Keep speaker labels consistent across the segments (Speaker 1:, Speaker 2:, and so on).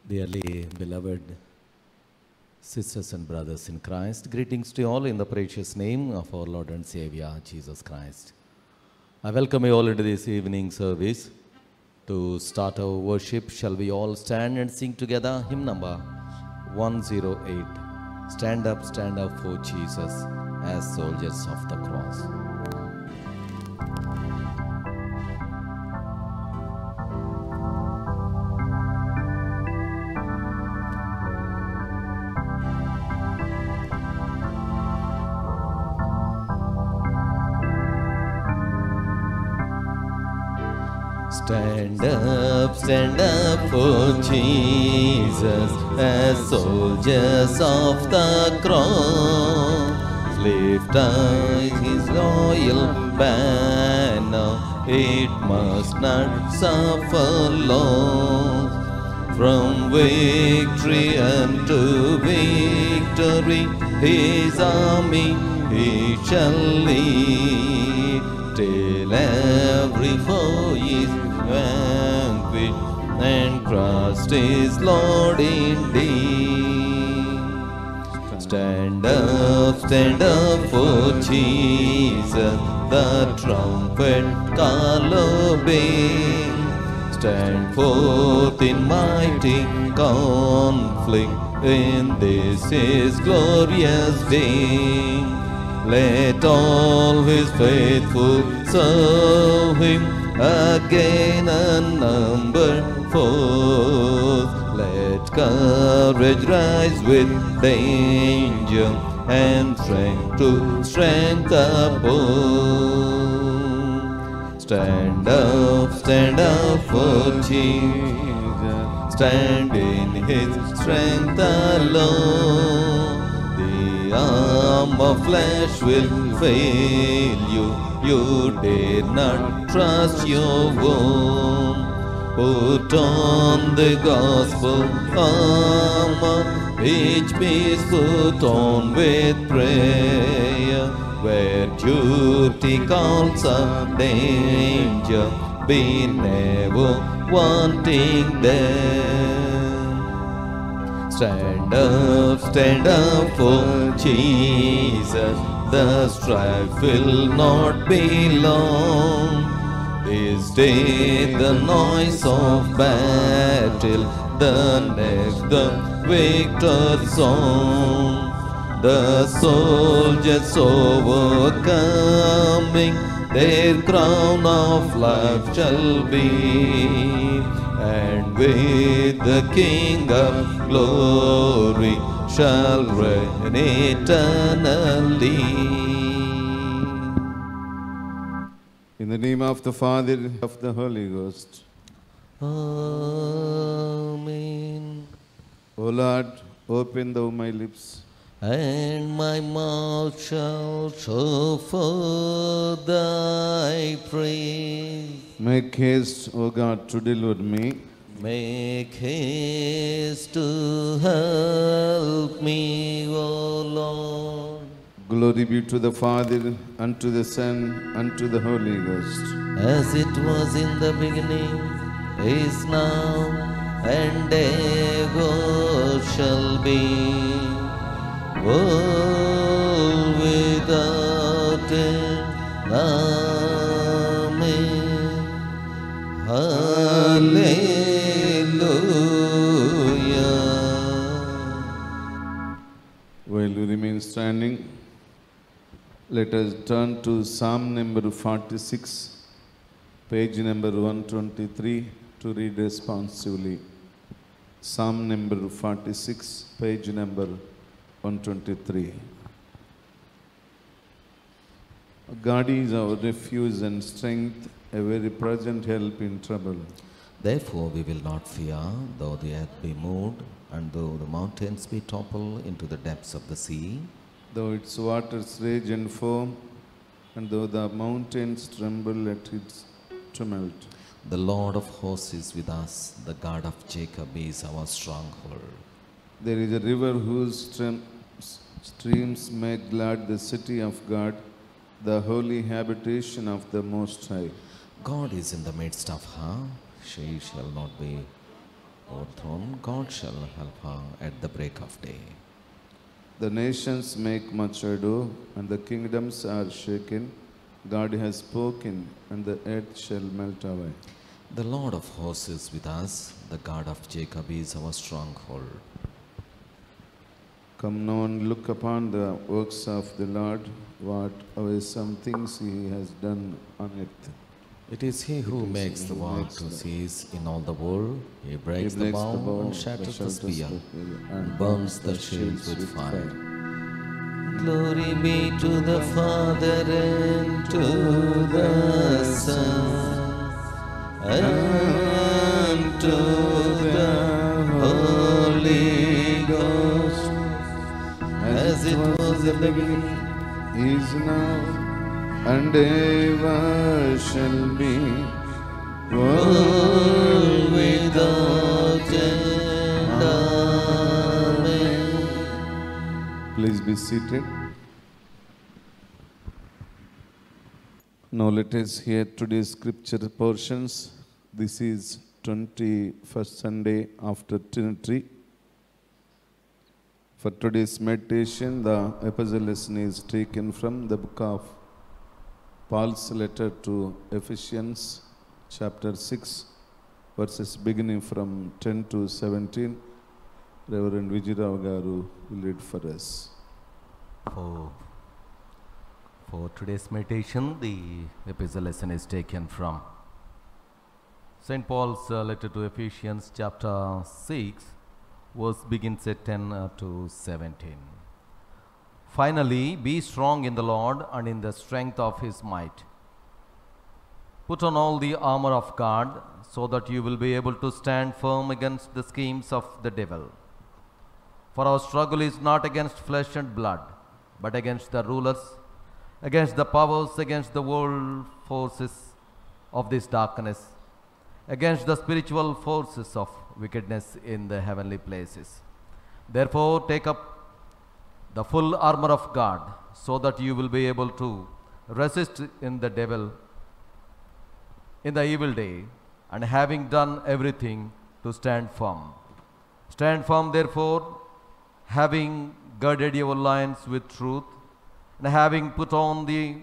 Speaker 1: Dearly beloved sisters and brothers in Christ, greetings to you all in the precious name of our Lord and Savior, Jesus Christ. I welcome you all into this evening service. To start our worship, shall we all stand and sing together hymn number 108, Stand Up for Jesus as Soldiers of the Cross. Stand up for Jesus as soldiers of the cross. Lift high his royal banner, it must not suffer loss. From victory unto victory, his army he shall lead, till every foe is vanquished and Christ is Lord indeed. Stand up for Jesus, the trumpet call obey. Stand forth in mighty conflict in this his glorious day. Let all his faithful serve him again unnumbered forth. Let courage rise with danger and strength to strength uphold. Stand up for Jesus, stand in his strength alone. The arm of flesh will fail you, you dare not trust your own. Put on the gospel armor, each piece put on with prayer. Where duty calls up danger, be never wanting there. Stand up for Jesus, the strife will not be long. This day the noise of battle, the next the victor's song. The soldiers overcoming, their crown of life shall be, and with the King of glory shall reign eternally.
Speaker 2: In the name of the Father, of the Holy Ghost.
Speaker 1: Amen.
Speaker 2: O Lord, open thou my lips,
Speaker 1: And my mouth shall show forth thy praise.
Speaker 2: make haste, O God, to deliver me.
Speaker 1: Make haste to help me, O Lord.
Speaker 2: Glory be to the Father, and to the Son, and to the Holy Ghost.
Speaker 1: As it was in the beginning, is now, and ever shall be, world without end. Amen. Hallelujah.
Speaker 2: While we remain standing, let us turn to Psalm number 46, page number 123, to read responsively. Psalm number 46, page number 123. God is our refuge and strength, a very present help in trouble.
Speaker 1: Therefore we will not fear, though the earth be moved, and though the mountains be toppled into the depths of the sea.
Speaker 2: Though its waters rage and foam, and though the mountains tremble at its tumult.
Speaker 1: The Lord of hosts is with us, the God of Jacob is our stronghold.
Speaker 2: There is a river whose streams make glad the city of God, the holy habitation of the Most High.
Speaker 1: God is in the midst of her, she shall not be overthrown, God shall help her at the break of day.
Speaker 2: The nations make much ado, and the kingdoms are shaken. God has spoken, and the earth shall melt away.
Speaker 1: The Lord of hosts is with us, the God of Jacob is our stronghold.
Speaker 2: Come now and look upon the works of the Lord, what awesome things he has done on earth.
Speaker 1: It is He who
Speaker 2: is
Speaker 1: makes
Speaker 2: He
Speaker 1: the
Speaker 2: who
Speaker 1: war
Speaker 2: makes
Speaker 1: to
Speaker 2: the-
Speaker 1: cease in all the world. He breaks,
Speaker 2: He breaks
Speaker 1: the bow and shatters the spear and burns the shields with fire. Glory be to the Father and to the Son and to the Holy Ghost, as it was in the beginning,
Speaker 2: is now, and ever shall be,
Speaker 1: world without end. Amen.
Speaker 2: Please be seated. Now let us hear today's scripture portions. This is 21st Sunday after Trinity. For today's meditation, the epistle lesson is taken from the book of Paul's letter to Ephesians, chapter 6, verses beginning from 10 to 17. Reverend Vijayarao Garu will read for us.
Speaker 1: For today's meditation, the epistle lesson is taken from St. Paul's letter to Ephesians, chapter 6, verse begins at 10 to 17. Finally, be strong in the Lord and in the strength of his might. Put on all the armor of God, so that you will be able to stand firm against the schemes of the devil. For our struggle is not against flesh and blood, but against the rulers, against the powers, against the world forces of this darkness, against the spiritual forces of wickedness in the heavenly places. Therefore, take up the full armor of God, so that you will be able to resist in the devil in the evil day, and having done everything, to stand firm. Stand firm, therefore, having girded your loins with truth, and having put on the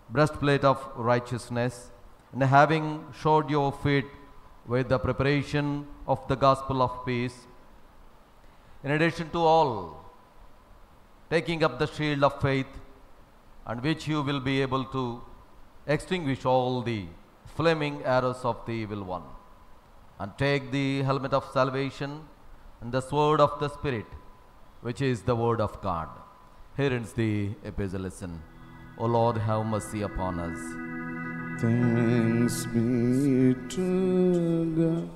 Speaker 1: breastplate of righteousness, and having shod your feet with the preparation of the gospel of peace. In addition to all, taking up the shield of faith, and which you will be able to extinguish all the flaming arrows of the evil one. And take the helmet of salvation and the sword of the Spirit, which is the word of God. Here ends the epistle lesson. O Lord, have mercy upon us.
Speaker 2: Thanks be to God.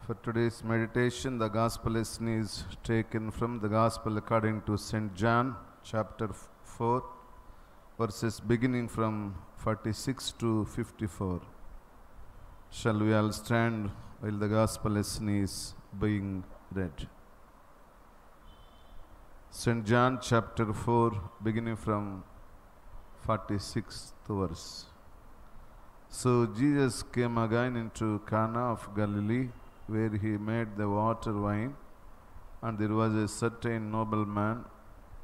Speaker 2: For today's meditation, the gospel lesson is taken from the gospel according to St. John, chapter 4, verses beginning from 46 to 54. Shall we all stand while the gospel lesson is being read? St. John, chapter 4, beginning from 46th verse. So Jesus came again into Cana of Galilee, where he made the water wine, and there was a certain nobleman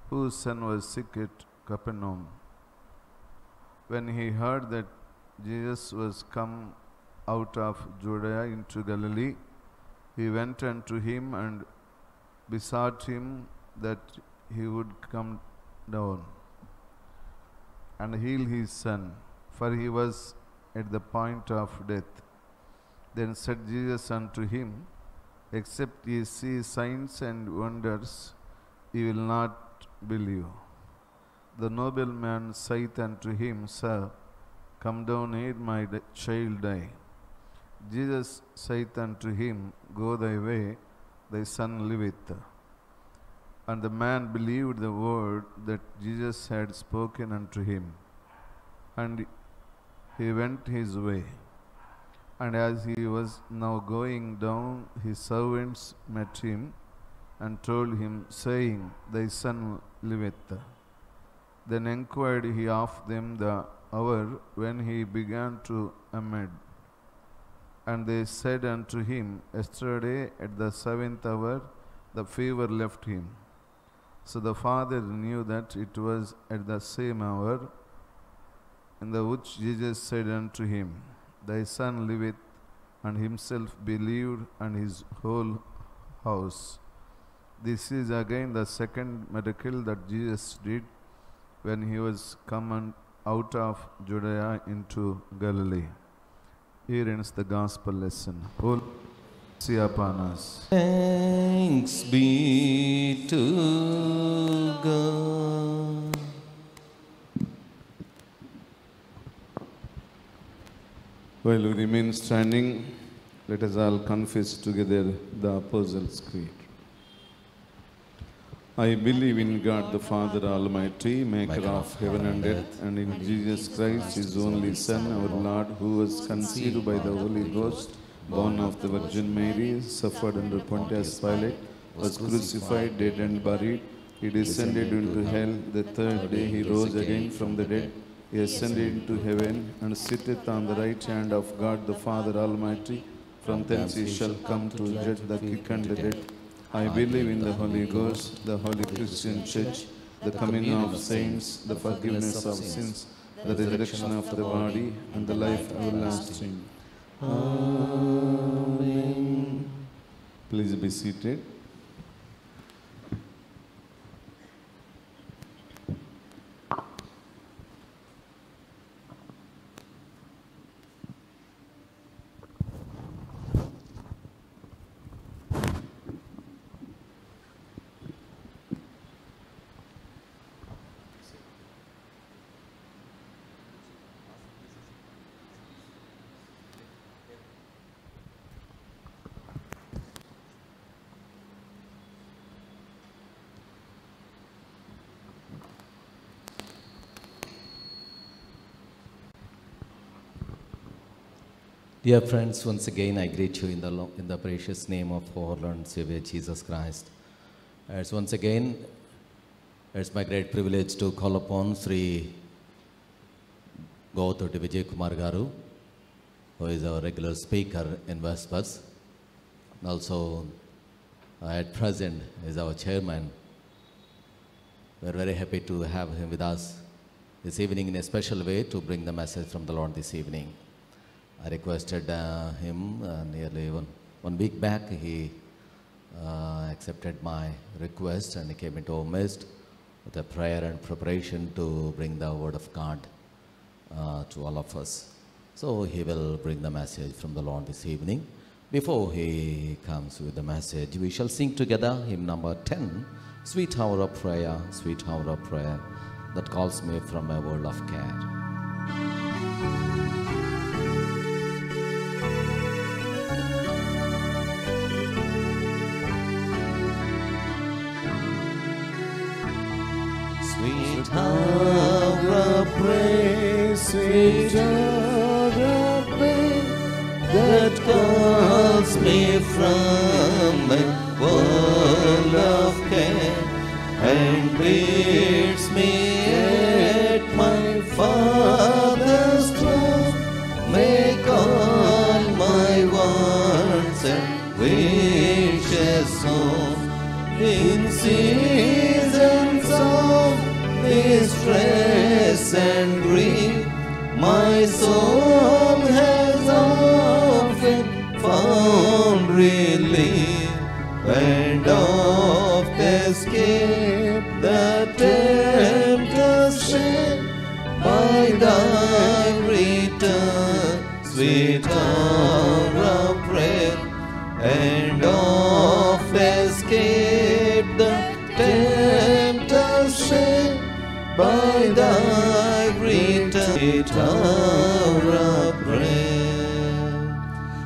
Speaker 2: whose son was sick at Capernaum. When he heard that Jesus was come out of Judea into Galilee, he went unto him and besought him that he would come down and heal his son, for he was at the point of death. Then said Jesus unto him, Except ye see signs and wonders, ye will not believe. The nobleman saith unto him, Sir, come down, ere my child die. Jesus saith unto him, Go thy way, thy son liveth. And the man believed the word that Jesus had spoken unto him, and he went his way. And as he was now going down, his servants met him and told him, saying, Thy son liveth. Then inquired he of them the hour when he began to amend. And they said unto him, Yesterday at the 7th hour the fever left him. So the father knew that it was at the same hour, in the which Jesus said unto him, Thy son liveth, and himself believed, and his whole house. This is again the second miracle that Jesus did when he was come out of Judea into Galilee. Here ends the gospel lesson. O see upon us.
Speaker 1: Thanks be to God.
Speaker 2: While we remain standing, let us all confess together the Apostles' Creed. I believe in God the Father Almighty, maker of heaven and earth, and in Jesus Christ, his only Son, our Lord, who was conceived by the Holy Ghost, born of the Virgin Mary, suffered under Pontius Pilate, was crucified, dead and buried. He descended into hell. The third day he rose again from the dead. He ascended into heaven and sitteth on the right hand of God the Father Almighty. From thence he shall come to judge the quick and the dead. I believe in the Holy Ghost, the Holy Christian Church, the communion of saints, the forgiveness of sins, the resurrection of the body, and the life everlasting. Amen. Please be seated.
Speaker 1: Dear friends, once again I greet you in the precious name of our Lord and Savior Jesus Christ. It's once again, it's my great privilege to call upon Sri Gautoti Vijay Kumar Garu, who is our regular speaker in Vespers. And also, at present, is our chairman. We're very happy to have him with us this evening in a special way to bring the message from the Lord this evening. I requested him nearly one week back. He accepted my request and he came into our midst with a prayer and preparation to bring the word of God to all of us. So he will bring the message from the Lord this evening. Before he comes with the message, we shall sing together hymn number 10, Sweet Hour of Prayer, Sweet Hour of Prayer, that calls me from a world of care. Sweet hour of praise, sweet hour of praise, that calls me from a world of care and bids me at my Father's throne make all my wants and wishes known. In seasons of distress and grief, my soul has often found relief and oft escaped the temptation by thy return, sweet hour of prayer, and oft escaped the temptation by thy return, sweet hour of prayer,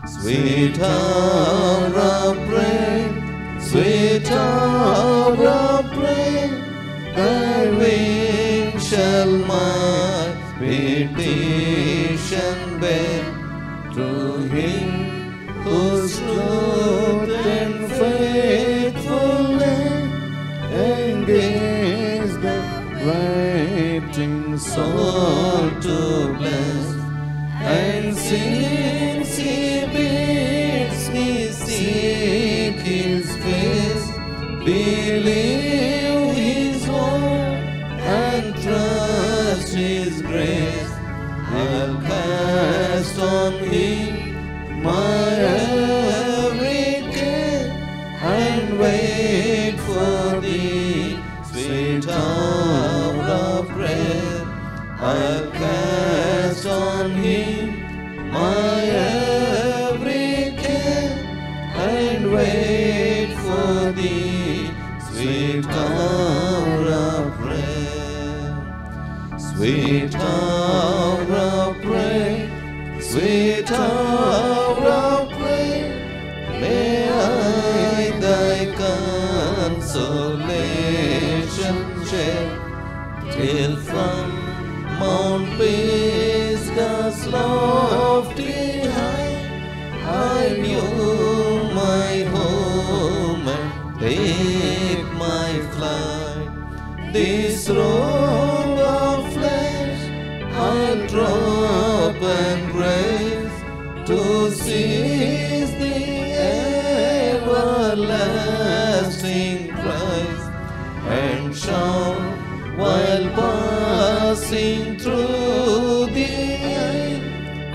Speaker 1: sweet hour of prayer, sweet hour of prayer, thy wings shall my petition bear, through
Speaker 2: gaze the waiting soul to bless, and since He bids me seek His face, believe His word and trust His grace, I'll cast on Him my every care, and wait for Thee, sweet hour of prayer. I'll cast on Him my every care, and wait for Thee, sweet hour of prayer. Sweet hour of prayer, sweet hour of prayer, may I Thy consolation share, till from Mount Pisgah's lofty height I view my home and take my flight. This robe of flesh I'll drop and raise to seize the everlasting Christ, and shout while passing through the air,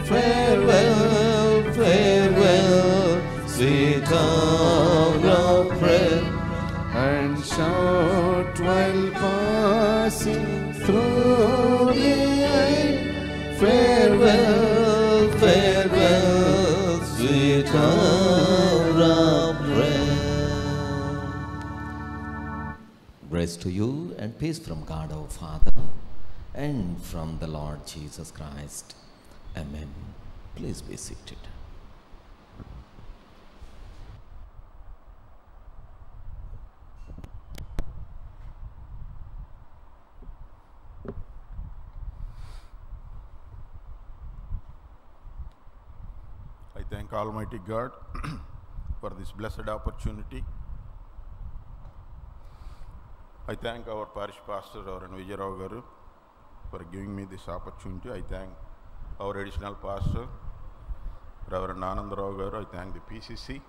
Speaker 2: farewell, farewell, sweet hour of prayer, and shout while passing through the air, farewell, farewell, sweet hour of prayer. Grace to you and peace from God our Father and from the Lord Jesus Christ. Amen. Please be seated.
Speaker 3: I thank Almighty God for this blessed opportunity. I thank our parish pastor, Reverend Vijay Rao Garu, for giving me this opportunity. I thank our additional pastor, Reverend Anand Rao Garu. I thank the PCC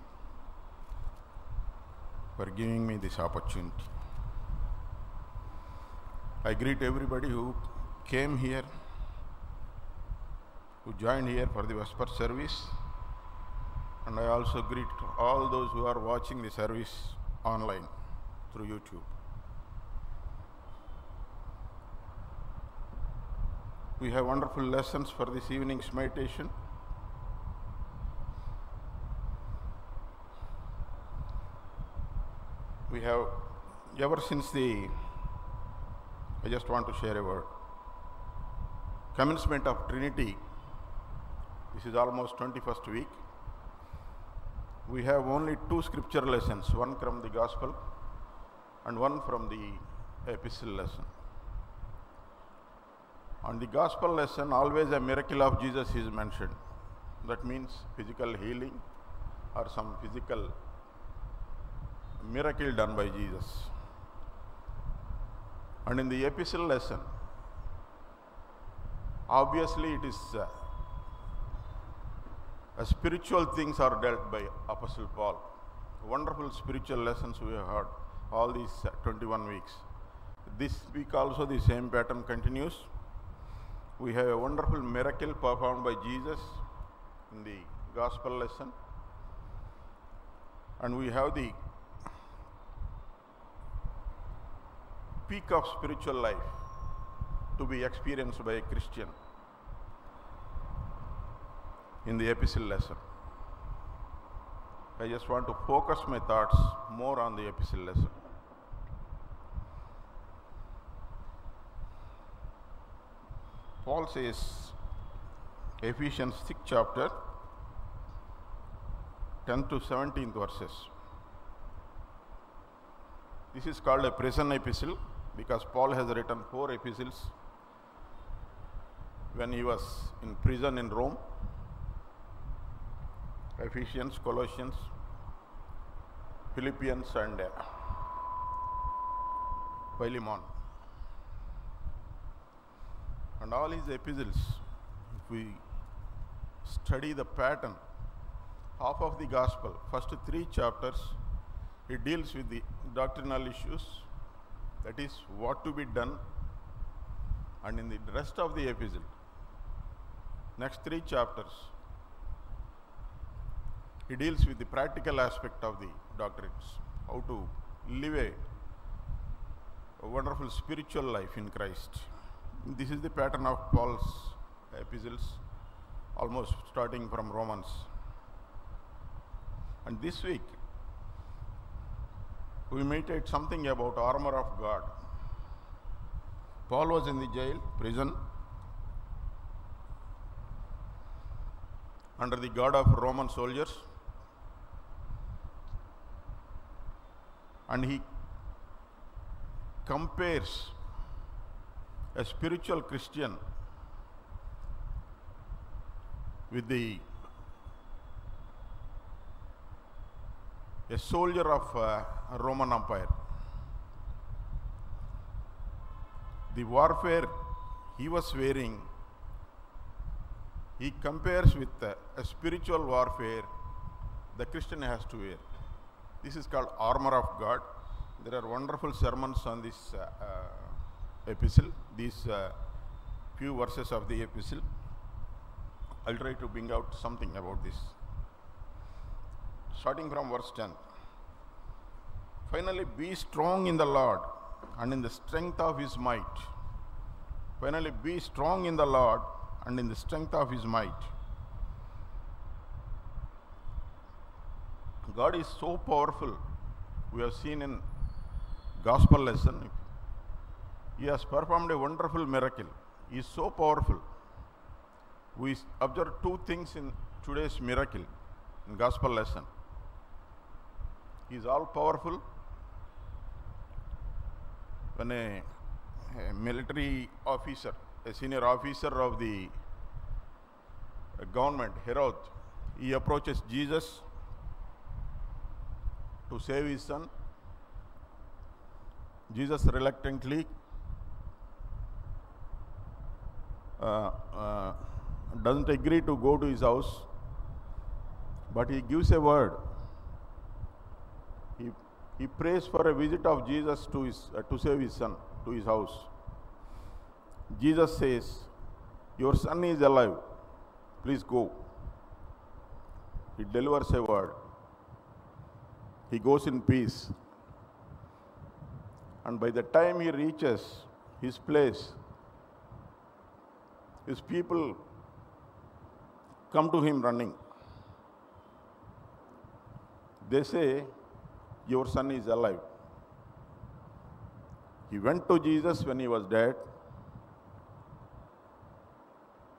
Speaker 3: for giving me this opportunity. I greet everybody who came here, who joined here for the Vesper service, and I also greet all those who are watching the service online through YouTube. We have wonderful lessons for this evening's meditation. We have, ever since I just want to share a word. Commencement of Trinity, this is almost 21st week. We have only 2 scripture lessons, one from the Gospel and one from the Epistle lesson. On the Gospel lesson, always a miracle of Jesus is mentioned. That means physical healing or some physical miracle done by Jesus. And in the Epistle lesson, obviously it is spiritual things are dealt by Apostle Paul. Wonderful spiritual lessons we have heard all these 21 weeks. This week also the same pattern continues. We have a wonderful miracle performed by Jesus in the Gospel lesson. And we have the peak of spiritual life to be experienced by a Christian in the Epistle lesson. I just want to focus my thoughts more on the Epistle lesson. Paul says, Ephesians 6 chapter, 10 to 17th verses. This is called a prison epistle because Paul has written 4 epistles when he was in prison in Rome. Ephesians, Colossians, Philippians and Philemon. And all his epistles, if we study the pattern, half of the gospel, first 3 chapters, he deals with the doctrinal issues, that is what to be done, and in the rest of the epistle, next 3 chapters, he deals with the practical aspect of the doctrines, how to live a wonderful spiritual life in Christ. This is the pattern of Paul's epistles, almost starting from Romans. And this week, we meditate something about armor of God. Paul was in the jail, prison, under the guard of Roman soldiers, and he compares a spiritual Christian with a soldier of Roman Empire. The warfare he was wearing, he compares with a spiritual warfare the Christian has to wear. This is called armor of God. There are wonderful sermons on this epistle, these few verses of the epistle. I'll try to bring out something about this. Starting from verse 10. Finally, be strong in the Lord and in the strength of his might. Finally, be strong in the Lord and in the strength of his might. God is so powerful. We have seen in gospel lesson, he has performed a wonderful miracle. He is so powerful. We observe 2 things in today's miracle, in gospel lesson. He is all powerful. When a military officer, a senior officer of the government, Herod, he approaches Jesus to save his son. Jesus reluctantly doesn't agree to go to his house, but he gives a word. He prays for a visit of Jesus to save his son to his house. Jesus says, "Your son is alive. Please go." He delivers a word. He goes in peace. And by the time he reaches his place, his people come to him running. They say, "Your son is alive." He went to Jesus when he was dead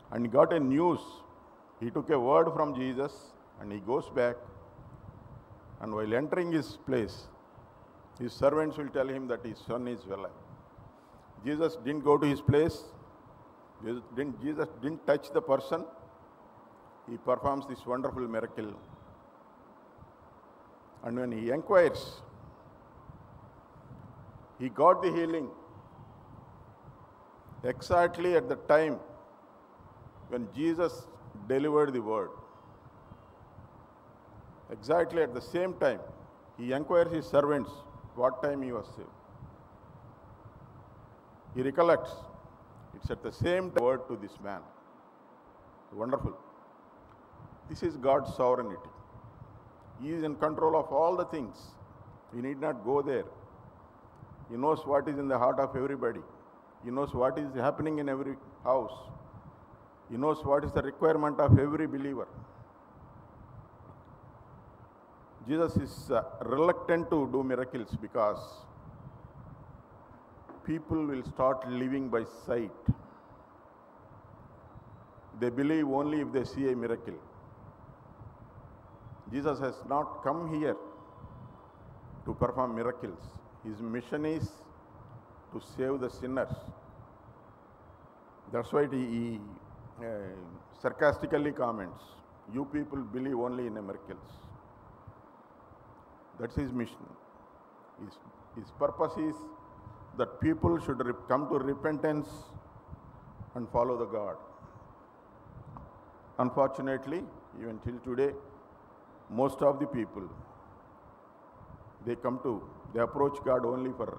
Speaker 3: and he got a news. He took a word from Jesus and he goes back, and while entering his place, his servants will tell him that his son is alive. Jesus didn't go to his place. Jesus didn't touch the person. He performs this wonderful miracle. And when he inquires, he got the healing exactly at the time when Jesus delivered the word. Exactly at the same time, he inquires his servants what time he was saved. He recollects, it's at the same word to this man. Wonderful. This is God's sovereignty. He is in control of all the things. We need not go there. He knows what is in the heart of everybody. He knows what is happening in every house. He knows what is the requirement of every believer. Jesus is reluctant to do miracles because people will start living by sight. They believe only if they see a miracle. Jesus has not come here to perform miracles. His mission is to save the sinners. That's why he sarcastically comments, "You people believe only in miracles." That's his mission. His purpose is that people should come to repentance and follow the God. Unfortunately, even till today, most of the people, they approach God only for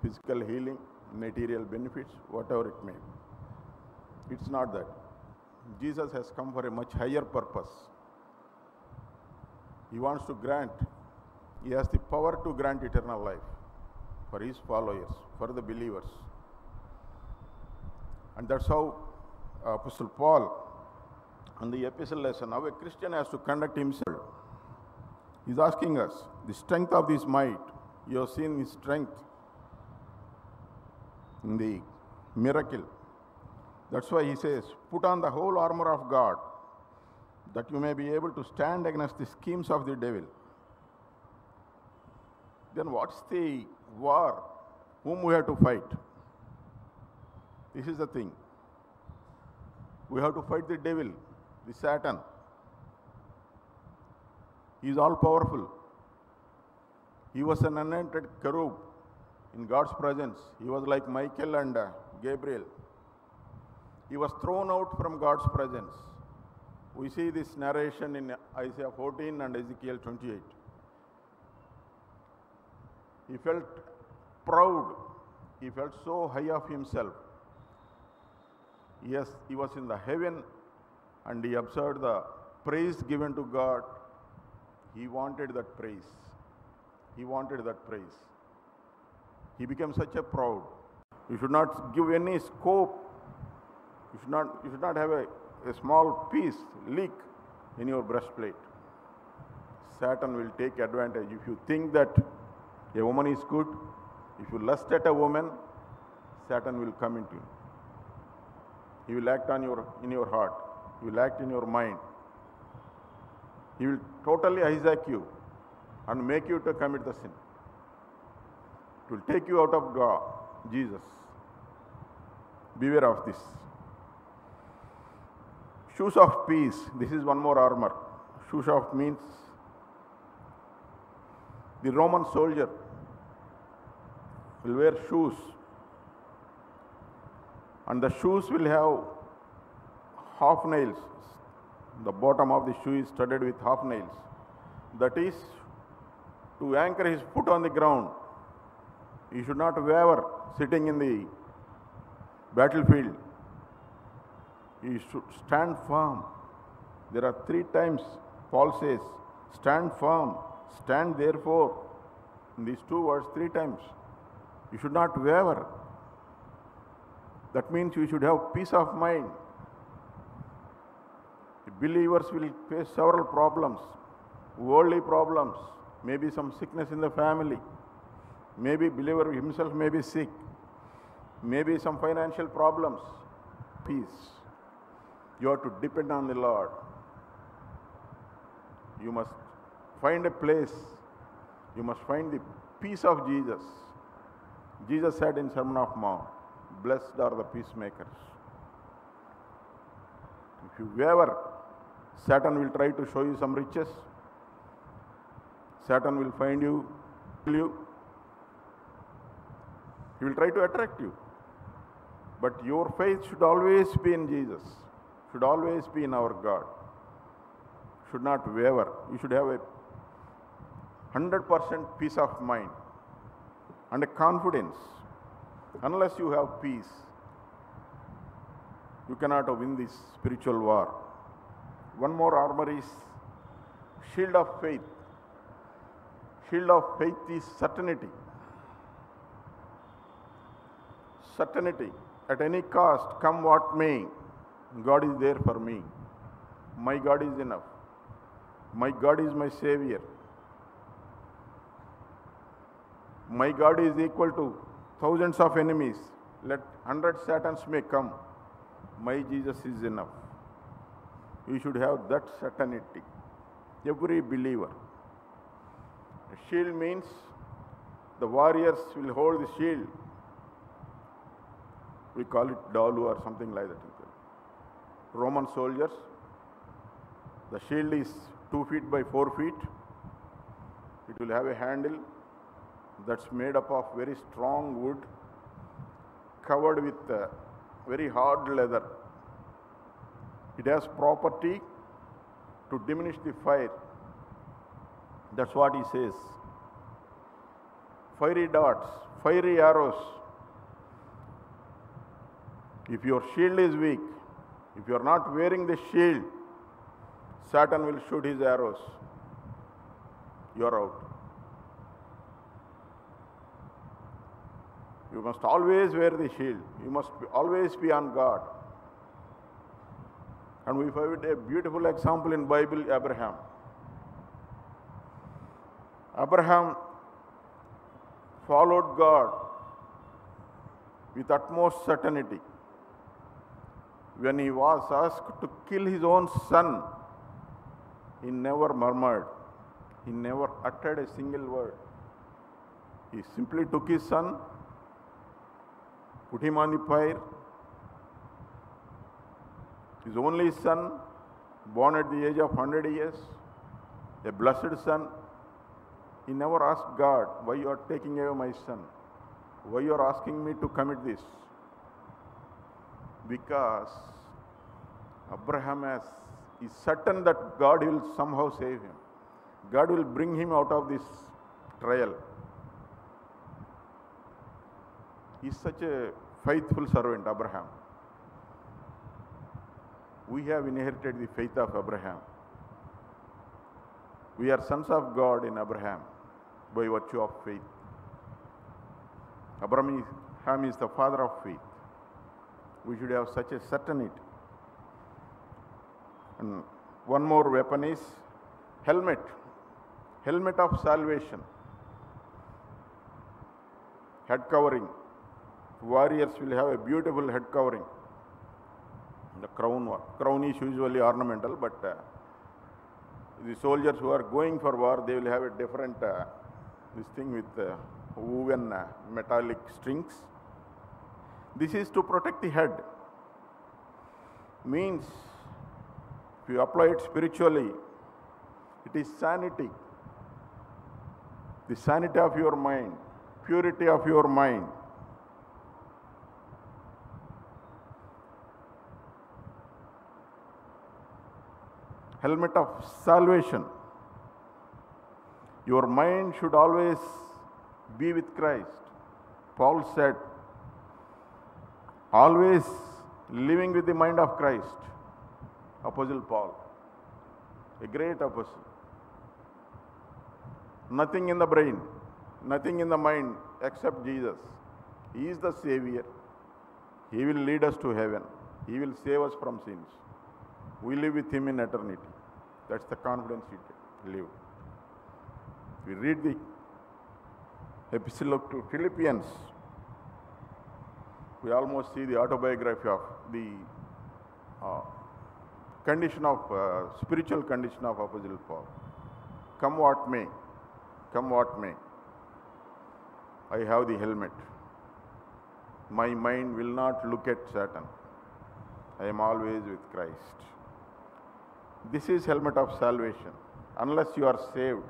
Speaker 3: physical healing, material benefits, whatever it may be. It's not that. Jesus has come for a much higher purpose. He wants to grant, he has the power to grant eternal life for his followers, for the believers. And that's how Apostle Paul, on the epistle lesson, how a Christian has to conduct himself. He's asking us, the strength of this might, you have seen his strength in the miracle. That's why he says, put on the whole armor of God, that you may be able to stand against the schemes of the devil. Then what's the war? Whom we have to fight? This is the thing. We have to fight the devil, the Satan. He is all powerful. He was an anointed cherub in God's presence. He was like Michael and Gabriel. He was thrown out from God's presence. We see this narration in Isaiah 14 and Ezekiel 28. He felt proud. He felt so high of himself. Yes, he was in the heaven and he observed the praise given to God. He wanted that praise. He wanted that praise. He became such a proud. You should not give any scope. You should not have a small piece, leak in your breastplate. Satan will take advantage. If you think that a woman is good, if you lust at a woman, Satan will come into you. He will act in your heart. He will act in your mind. He will totally hijack you and make you to commit the sin. It will take you out of God, Jesus. Beware of this. Shoes of peace. This is one more armor. Shoes of means the Roman soldier will wear shoes, and the shoes will have half nails. The bottom of the shoe is studded with half nails. That is to anchor his foot on the ground. He should not waver sitting in the battlefield. He should stand firm. There are 3 times Paul says, stand firm, stand therefore. In these 2 words, 3 times. You should not waver. That means you should have peace of mind. The believers will face several problems, worldly problems, maybe some sickness in the family, maybe believer himself may be sick, maybe some financial problems. Peace. You have to depend on the Lord. You must find a place. You must find the peace of Jesus. Jesus said in Sermon on the Mount, blessed are the peacemakers. If you waver, Satan will try to show you some riches. Satan will find you, kill you. He will try to attract you. But your faith should always be in Jesus. Should always be in our God. Should not waver. You should have a 100% peace of mind and a confidence. Unless you have peace, you cannot win this spiritual war. One more armor is shield of faith. Shield of faith is certainty. Certainty. At any cost, come what may, God is there for me. My God is enough. My God is my Savior. My God is equal to thousands of enemies. Let 100 Satans may come. My Jesus is enough. You should have that certainty. Every believer. A shield means the warriors will hold the shield. We call it dalu or something like that. Roman soldiers, the shield is 2 feet by 4 feet. It will have a handle that's made up of very strong wood covered with very hard leather. It has property to diminish the fire. That's what he says. Fiery darts, fiery arrows. If your shield is weak, if you are not wearing the shield, Satan will shoot his arrows. You are out. You must always wear the shield. You must always be on guard. And we find a beautiful example in Bible, Abraham. Abraham followed God with utmost certainty. When he was asked to kill his own son, he never murmured. He never uttered a single word. He simply took his son, put him on the fire. His only son, born at the age of 100 years, a blessed son. He never asked God, why you are taking away my son? Why you are asking me to commit this? Because Abraham is certain that God will somehow save him. God will bring him out of this trial. He is such a faithful servant, Abraham. We have inherited the faith of Abraham. We are sons of God in Abraham by virtue of faith. Abraham is the father of faith. We should have such a certainty. And one more weapon is helmet. Helmet of salvation. Head covering. Warriors will have a beautiful head covering. The crown is usually ornamental, but the soldiers who are going for war, they will have a different this thing with woven metallic strings. This is to protect the head. Means, if you apply it spiritually, it is sanity. The sanity of your mind, purity of your mind. Helmet of salvation. Your mind should always be with Christ. Paul said, always living with the mind of Christ. Apostle Paul, a great apostle. Nothing in the brain, nothing in the mind except Jesus. He is the Savior. He will lead us to heaven. He will save us from sins. We live with Him in eternity. That's the confidence we live. We read the epistle to Philippians. We almost see the autobiography of the condition of, spiritual condition of Apostle Paul. Come what may, I have the helmet. My mind will not look at Satan. I am always with Christ. This is helmet of salvation. Unless you are saved,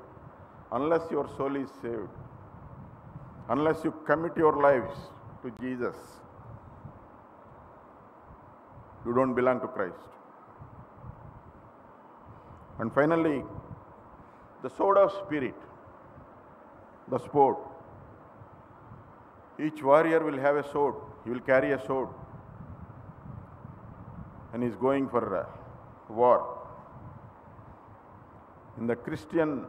Speaker 3: unless your soul is saved, unless you commit your lives to Jesus, you don't belong to Christ. And finally, the sword of spirit, the sword. Each warrior will have a sword. He will carry a sword. And he is going for war. In the Christian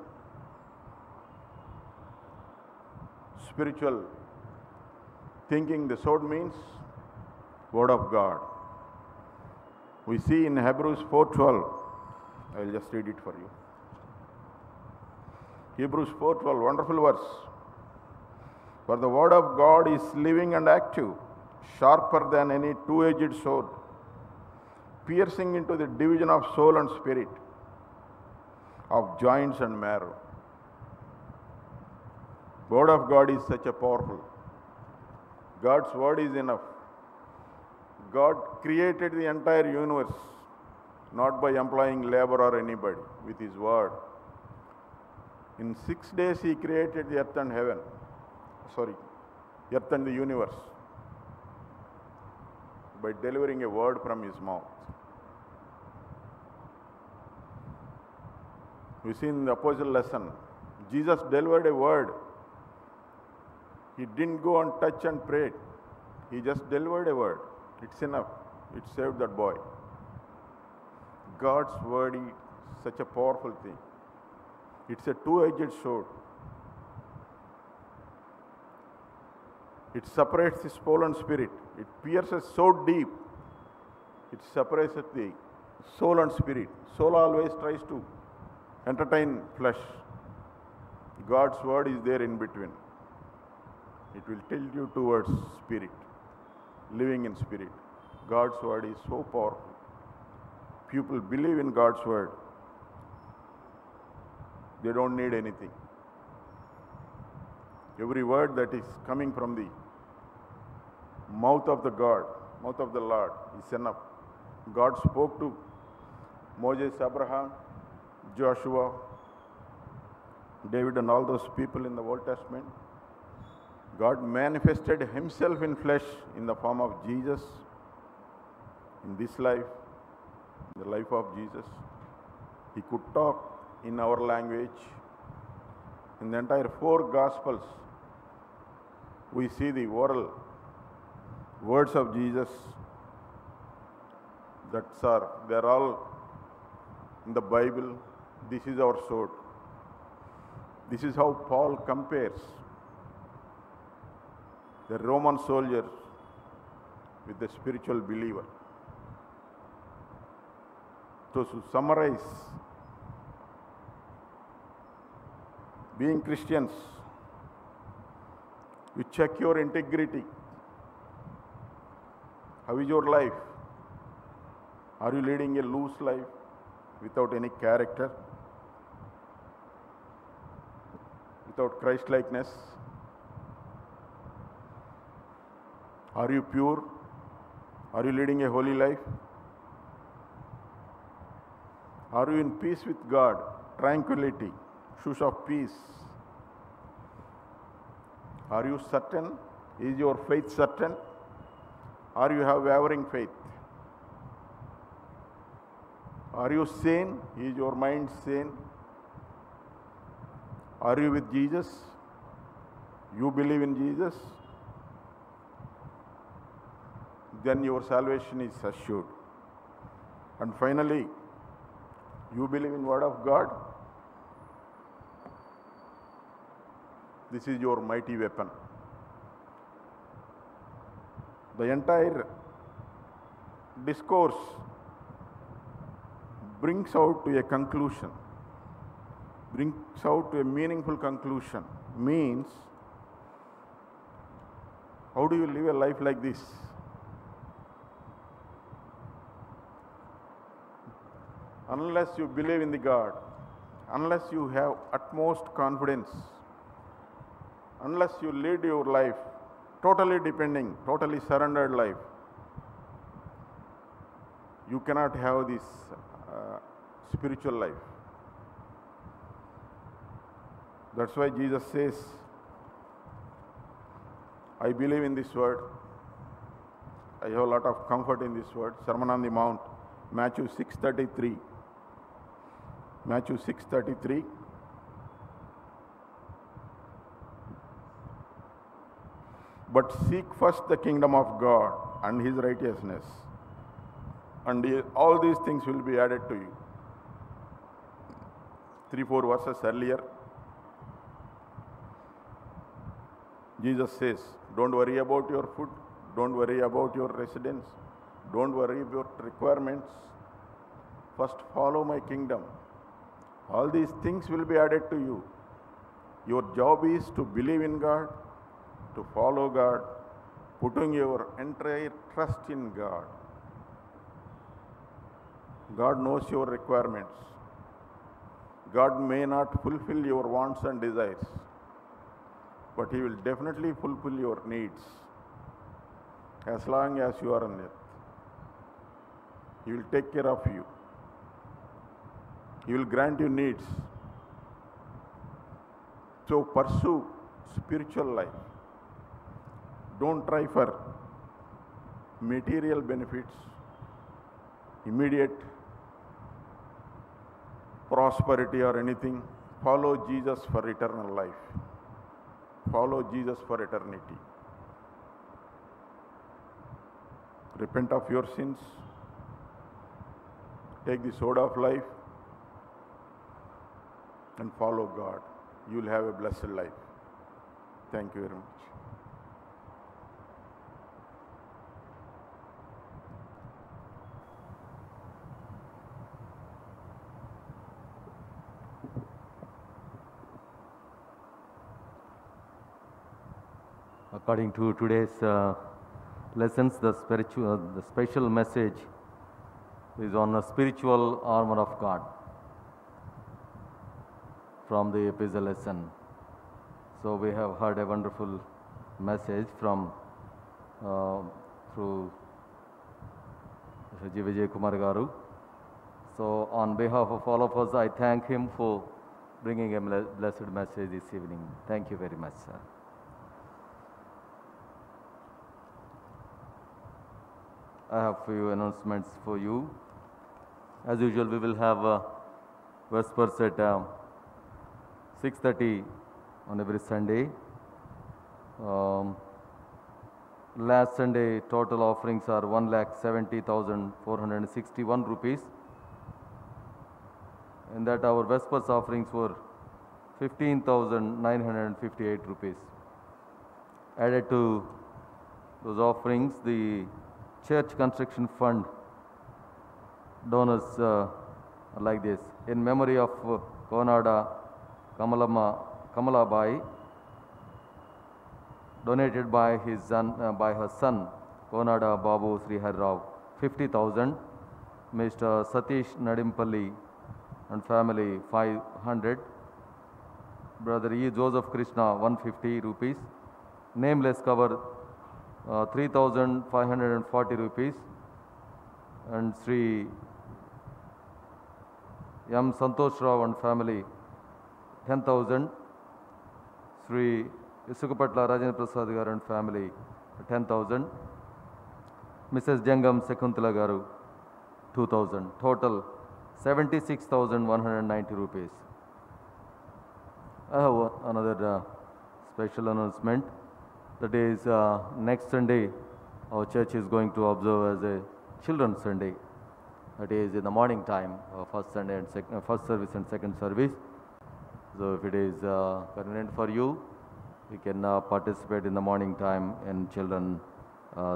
Speaker 3: spiritual thinking, the sword means Word of God. We see in Hebrews 4:12, I will just read it for you. Hebrews 4:12, wonderful verse. For the Word of God is living and active, sharper than any two-edged sword, piercing into the division of soul and spirit, of joints and marrow. Word of God is such a powerful. God's word is enough. God created the entire universe not by employing labor or anybody, with His word. In 6 days He created the earth and heaven. Earth and the universe. by delivering a word from his mouth. We see in the apostle lesson, Jesus delivered a word. He didn't go and touch and pray. He just delivered a word. It's enough. It saved that boy. God's word is such a powerful thing. It's a two-edged sword. It separates the soul and spirit. It pierces so deep. It separates the soul and spirit. Soul always tries to entertain flesh. God's word is there in between. It will tilt you towards spirit, living in spirit. God's word is so powerful. People believe in God's word. They don't need anything. Every word that is coming from the mouth of the God, mouth of the Lord is enough. God spoke to Moses, Abraham, Joshua, David and all those people in the Old Testament. God manifested himself in flesh in the form of Jesus in this life, in the life of Jesus. He could talk in our language. In the entire 4 Gospels, we see the oral words of Jesus. They're all in the Bible. This is our sword. This is how Paul compares the Roman soldier with the spiritual believer. So to summarize, being Christians, you check your integrity. How is your life? Are you leading a loose life without any character? Without Christ-likeness? Are you pure? Are you leading a holy life? Are you in peace with God? Tranquility, shoes of peace. Are you certain? Is your faith certain? Or you have wavering faith? Are you sane? Is your mind sane? Are you with Jesus? You believe in Jesus? Then your salvation is assured. And finally, you believe in Word of God? This is your mighty weapon. The entire discourse brings out to a conclusion, brings out to a meaningful conclusion. Means, how do you live a life like this? Unless you believe in the God, unless you have utmost confidence, unless you lead your life totally depending, totally surrendered life, you cannot have this spiritual life. That's why Jesus says, I believe in this word. I have a lot of comfort in this word. Sermon on the Mount, Matthew 6:33. Matthew 6:33. But seek first the kingdom of God and his righteousness, and all these things will be added to you. 3-4 verses earlier, Jesus says, don't worry about your food, don't worry about your residence, don't worry about requirements. First follow my kingdom. All these things will be added to you. Your job is to believe in God, to follow God, putting your entire trust in God. God knows your requirements. God may not fulfill your wants and desires, but he will definitely fulfill your needs as long as you are on earth. He will take care of you. He will grant you needs. So pursue spiritual life. Don't try for material benefits, immediate prosperity or anything. Follow Jesus for eternal life. Follow Jesus for eternity. Repent of your sins. Take the sword of life and follow God. You will have a blessed life. Thank you very much.
Speaker 1: According to today's lessons, the special message is on the spiritual armor of God from the epistle lesson. So we have heard a wonderful message from through G. Vijay Kumar Garu. So on behalf of all of us, I thank him for bringing a blessed message this evening. Thank you very much, sir. I have a few announcements for you. As usual, we will have Vespers at 6:30 on every Sunday. Last Sunday, total offerings are 1,70,461 rupees. In that, our Vespers offerings were 15,958 rupees. Added to those offerings, the Church Construction Fund donors like this. In memory of Konada Kamalabai, donated by her son Konada Babu Srihar Rao, 50,000. Mr. Satish Nadimpalli and family 500. Brother E. Joseph Krishna 150 rupees. Nameless cover 3,540 rupees, and Sri M. Santosh Rao and family 10,000. Sri Isukapatla Rajendra Prasad Garu and family 10,000. Mrs. Jangam Sekuntala Garu 2,000. Total 76,190 rupees. I have another special announcement. That is, next Sunday, our church is going to observe as a Children's Sunday. That is in the morning time, first Sunday and first service and second service. So if it is convenient for you, you can participate in the morning time in Children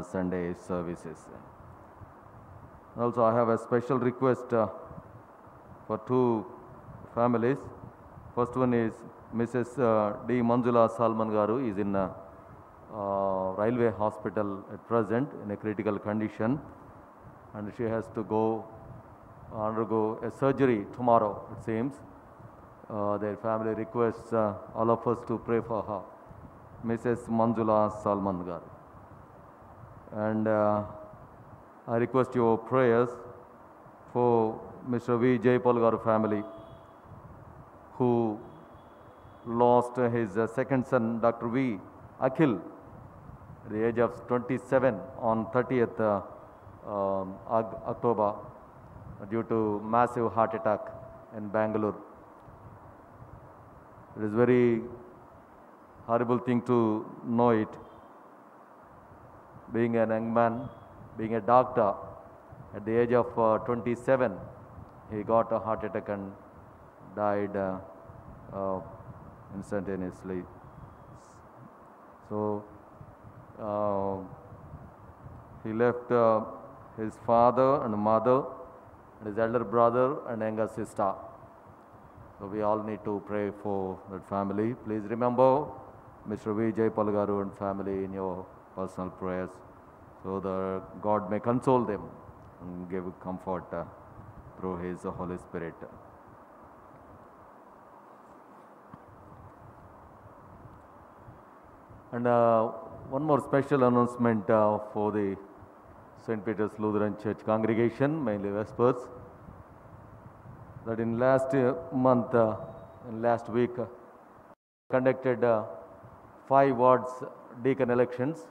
Speaker 1: Sunday services. Also, I have a special request for two families. First one is Mrs. D. Manjula Salman Garu is in Railway Hospital at present in a critical condition, and she has to undergo a surgery tomorrow, it seems. Their family requests all of us to pray for her, Mrs. Manjula Salman Garu. And I request your prayers for Mr. V. Jaypal Garu family, who lost his second son, Dr. V. Akhil, at the age of 27 on 30th October due to massive heart attack in Bangalore. It is very horrible thing to know it. Being a young man, being a doctor, at the age of 27, he got a heart attack and died instantaneously. So he left his father and mother, and his elder brother and younger sister. So we all need to pray for that family. Please remember Mr. V. Jaypal Garu and family in your personal prayers, so that God may console them and give comfort through His Holy Spirit. And one more special announcement for the St. Peter's Lutheran Church congregation, mainly Vespers, that in last week, conducted 5 wards deacon elections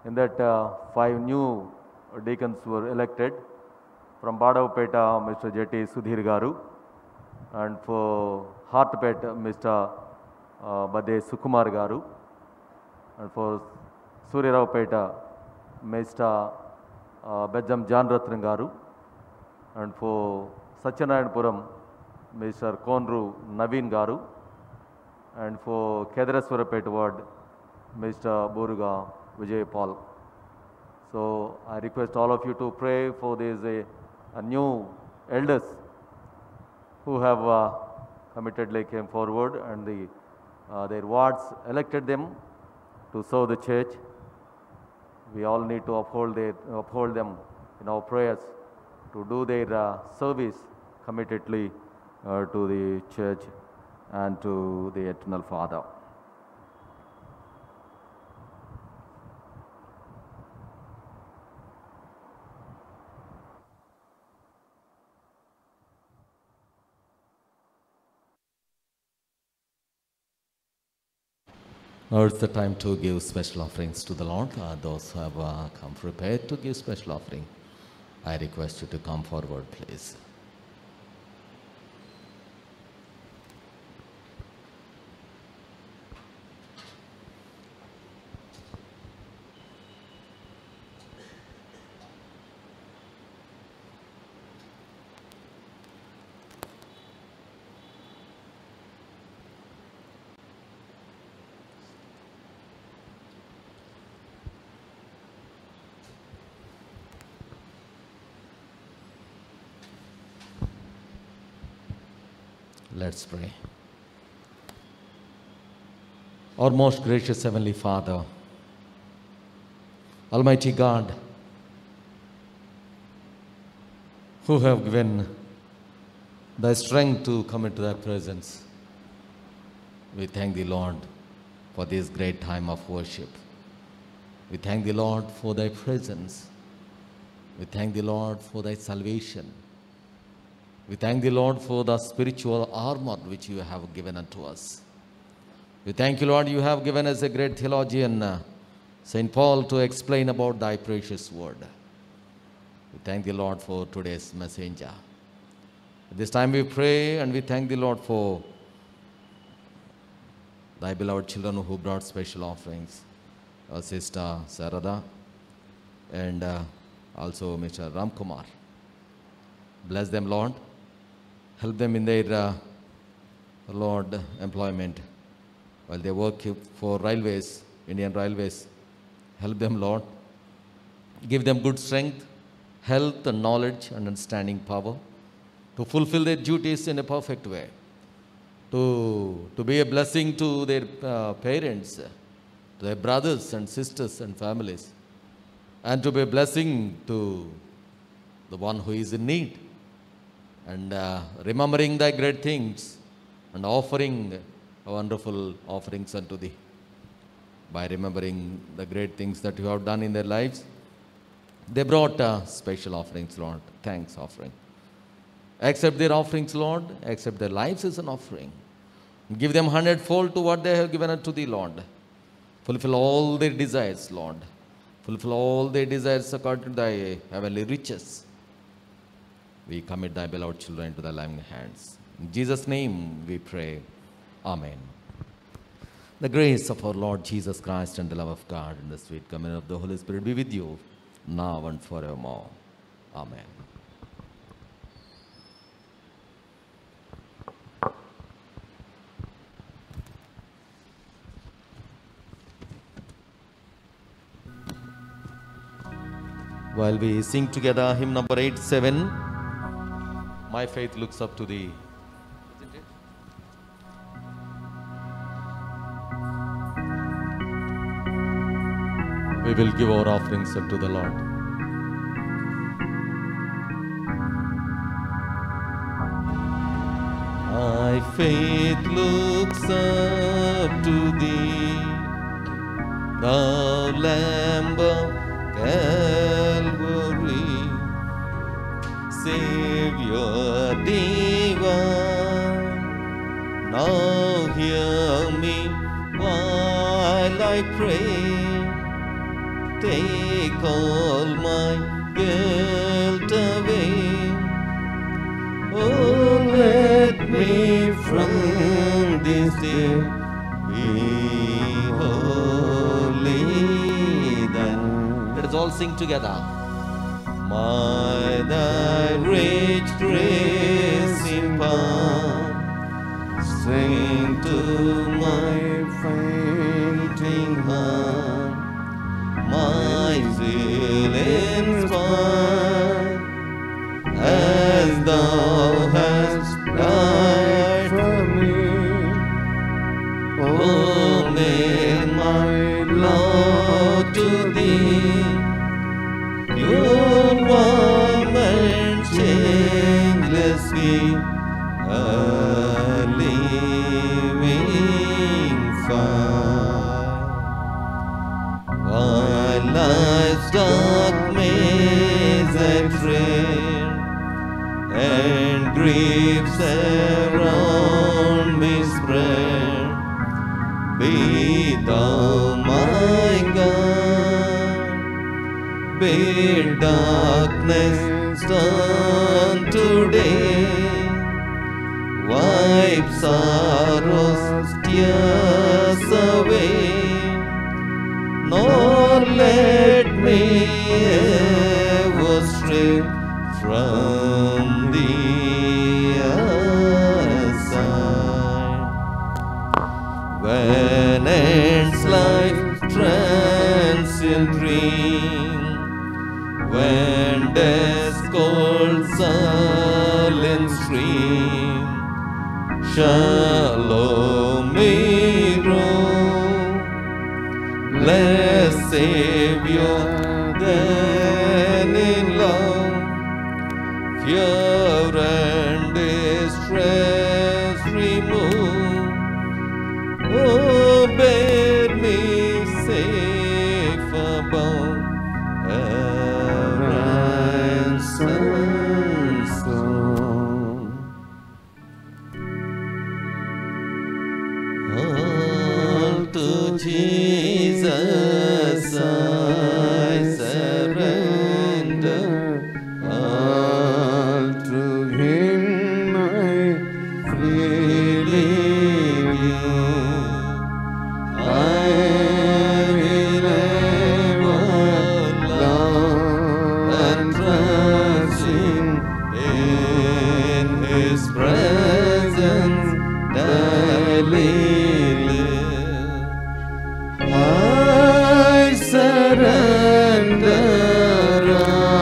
Speaker 1: In that, 5 new deacons were elected. From Badavapeta, Mr. Jetty Sudhir Garu, and for Hartpet, Mr. Bade Sukumar Garu, and for Suryaravpeta, Mr. Bejam Jan Ratran Garu, and for Satyanarayanpuram, Mr. Konru Naveen Garu, and for Kedaraswarapet ward, Mr. Buruga Vijay Paul. So I request all of you to pray for these new elders who have committedly came forward, and their wards elected them to serve the church. We all need to uphold them in our prayers to do their service committedly to the church and to the Eternal Father. Now it's the time to give special offerings to the Lord. Those who have come prepared to give special offering, I request you to come forward, please. Let's pray. Our most gracious Heavenly Father, Almighty God, who have given Thy strength to come into Thy presence, we thank Thee, Lord, for this great time of worship. We thank Thee, Lord, for Thy presence. We thank Thee, Lord, for Thy salvation. We thank Thee, Lord, for the spiritual armor which You have given unto us. We thank You, Lord, You have given us a great theologian, St. Paul, to explain about Thy precious word. We thank Thee, Lord, for today's messenger. At this time we pray and we thank Thee, Lord, for Thy beloved children who brought special offerings. Our sister Sarada and also Mr. Ramkumar. Bless them, Lord. Help them in their, Lord, employment while they work for railways, Indian Railways. Help them, Lord. Give them good strength, health and knowledge and understanding power to fulfill their duties in a perfect way, to be a blessing to their parents, to their brothers and sisters and families, and to be a blessing to the one who is in need. And remembering Thy great things and offering wonderful offerings unto Thee. By remembering the great things that You have done in their lives, they brought special offerings, Lord, thanks offering. Accept their offerings, Lord, accept their lives as an offering. Give them 100-fold to what they have given unto Thee, Lord. Fulfill all their desires, Lord. Fulfill all their desires according to Thy heavenly riches. We commit Thy beloved children into Thy loving hands. In Jesus' name we pray. Amen. The grace of our Lord Jesus Christ and the love of God and the sweet communion of the Holy Spirit be with you now and forevermore. Amen. While we sing together hymn number 87, My Faith Looks Up to Thee. Isn't it? We will give our offerings unto the Lord. My faith looks up to Thee, Thou Lamb of Calvary, Savior divine. Now hear me while I pray. take all my guilt away. Oh, let me from this day be holy. Then let us all sing together. My thy rich grace impart, sing to my fainting heart, my zeal inspire, as thou hast died for me. Oh, may my love to thee, pure warm and changeless be, a living fire. While life's dark maze I tread, and griefs around me spread, be thou my God. Bid darkness turn to day, wipe sorrow's tears away, nor let me ever stray from thee aside. When ends life's transient dream, when death's cold silent stream shallow me roam, blessed Savior, then in love, fear and distress remove. Oh, bear me safe above a ransom stone. All to Jesus I surrender,
Speaker 2: All to Him I freely give. I will ever love and trust
Speaker 1: in His presence daily live.
Speaker 2: I surrender all.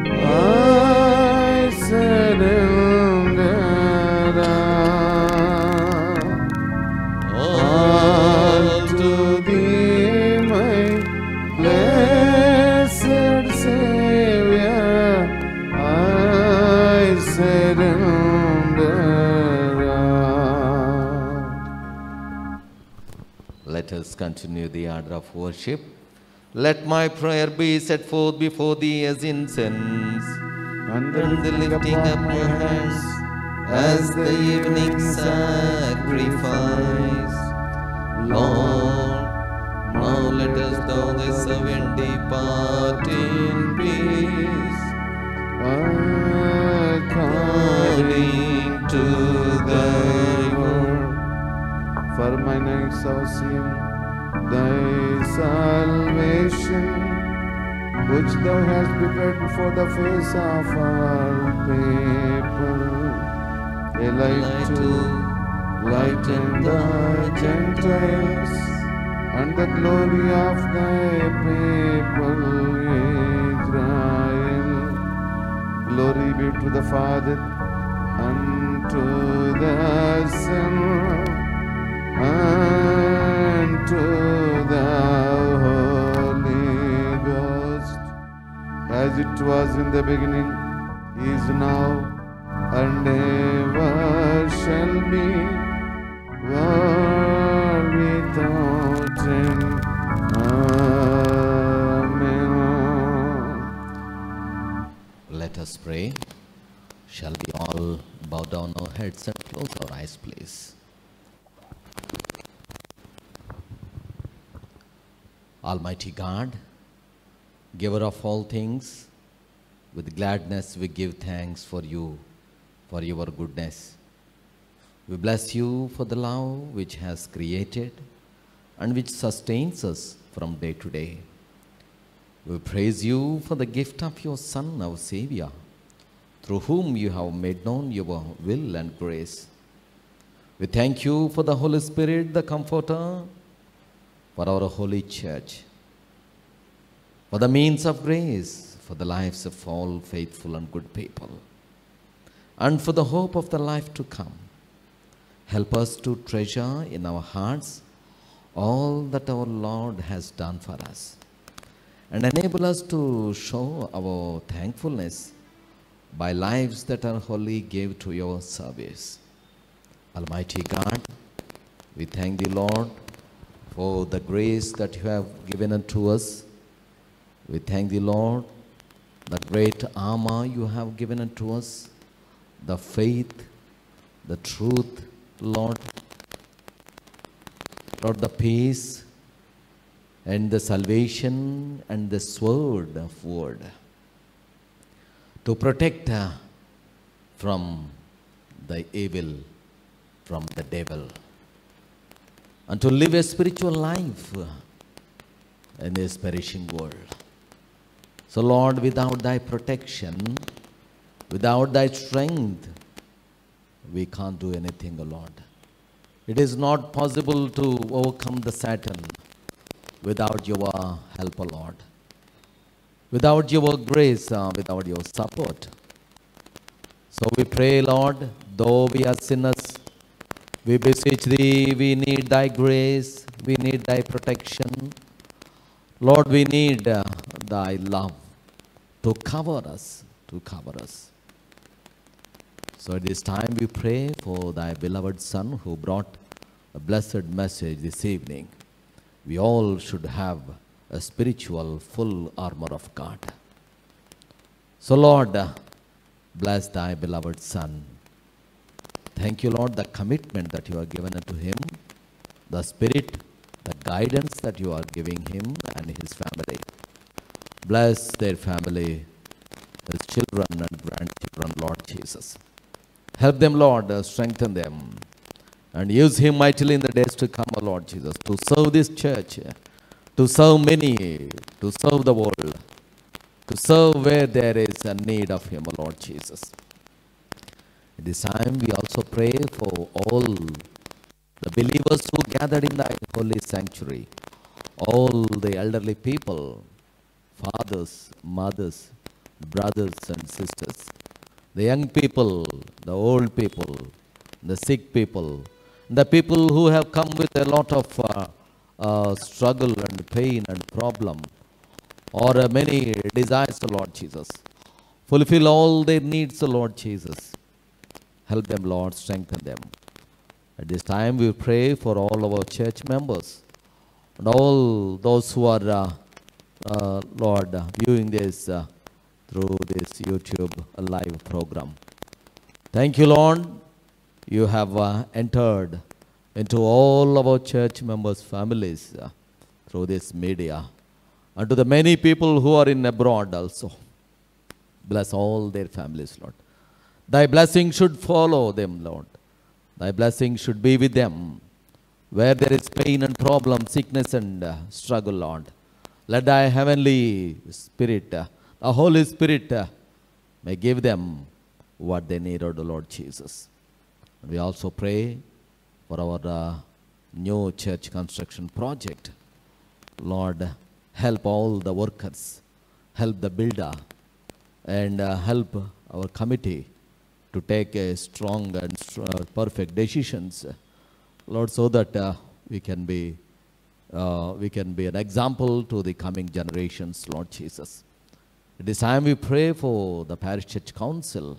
Speaker 2: I surrender all to Thee, my blessed Savior. I surrender all.
Speaker 1: Let us continue the order of worship. Let my prayer be set forth before Thee as incense,
Speaker 2: And
Speaker 1: and the lifting up my hands as the evening sacrifice. Lord, now let us thou thy servant depart in peace, according to thy word.
Speaker 2: For my nights have seen Thy salvation, which Thou hast prepared before the face of all people, a light to lighten the Gentiles, and the glory of Thy people Israel. Glory be to the Father, and to the Son, and to the Holy Ghost, as it was in the beginning, is now, and ever shall be, world without end. Amen.
Speaker 1: Let us pray. Shall we all bow down our heads and close our eyes, please? Almighty God, giver of all things, with gladness we give thanks for you, for your goodness. We bless you for the love which has created and which sustains us from day to day. We praise you for the gift of your Son, our Savior, through whom you have made known your will and grace. We thank you for the Holy Spirit, the Comforter, for our holy church, for the means of grace, for the lives of all faithful and good people, and for the hope of the life to come. Help us to treasure in our hearts all that our Lord has done for us, and enable us to show our thankfulness by lives that are wholly gave to your service. Almighty God, we thank thee, Lord, for the grace that you have given unto us. We thank thee, Lord, the great armor you have given unto us, the faith, the truth, Lord, the peace and the salvation and the sword of word to protect from the evil, from the devil, and to live a spiritual life in this perishing world. So Lord, without thy protection, without thy strength, we can't do anything, O Lord. It is not possible to overcome the Satan without your help, O Lord. Without your grace, without your support. So we pray, Lord, though we are sinners, we beseech thee, we need thy grace, we need thy protection. Lord, we need thy love to cover us, to cover us. So at this time we pray for thy beloved Son who brought a blessed message this evening. We all should have a spiritual full armor of God. So Lord, bless thy beloved Son. Thank you, Lord, the commitment that you are given unto him, the spirit, the guidance that you are giving him and his family. Bless their family, his children and grandchildren, Lord Jesus. Help them, Lord, strengthen them, and use him mightily in the days to come, O Lord Jesus, to serve this church, to serve many, to serve the world, to serve where there is a need of him, O Lord Jesus. At this time, we also pray for all the believers who gathered in thy holy sanctuary, all the elderly people, fathers, mothers, brothers and sisters, the young people, the old people, the sick people, the people who have come with a lot of struggle and pain and problem, or many desires, O Lord Jesus. Fulfill all their needs, O Lord Jesus. Help them, Lord, strengthen them. At this time, we pray for all our church members and all those who are, Lord, viewing this through this YouTube live program. Thank you, Lord. You have entered into all our church members' families through this media, and to the many people who are in abroad also. Bless all their families, Lord. Thy blessing should follow them, Lord. Thy blessing should be with them. Where there is pain and problem, sickness and struggle, Lord, let thy heavenly Spirit, the Holy Spirit, may give them what they need, O Lord Jesus. We also pray for our new church construction project. Lord, help all the workers, help the builder, and help our committee to take a strong and perfect decisions, Lord, so that we can be an example to the coming generations, Lord Jesus. At this time we pray for the Parish Church Council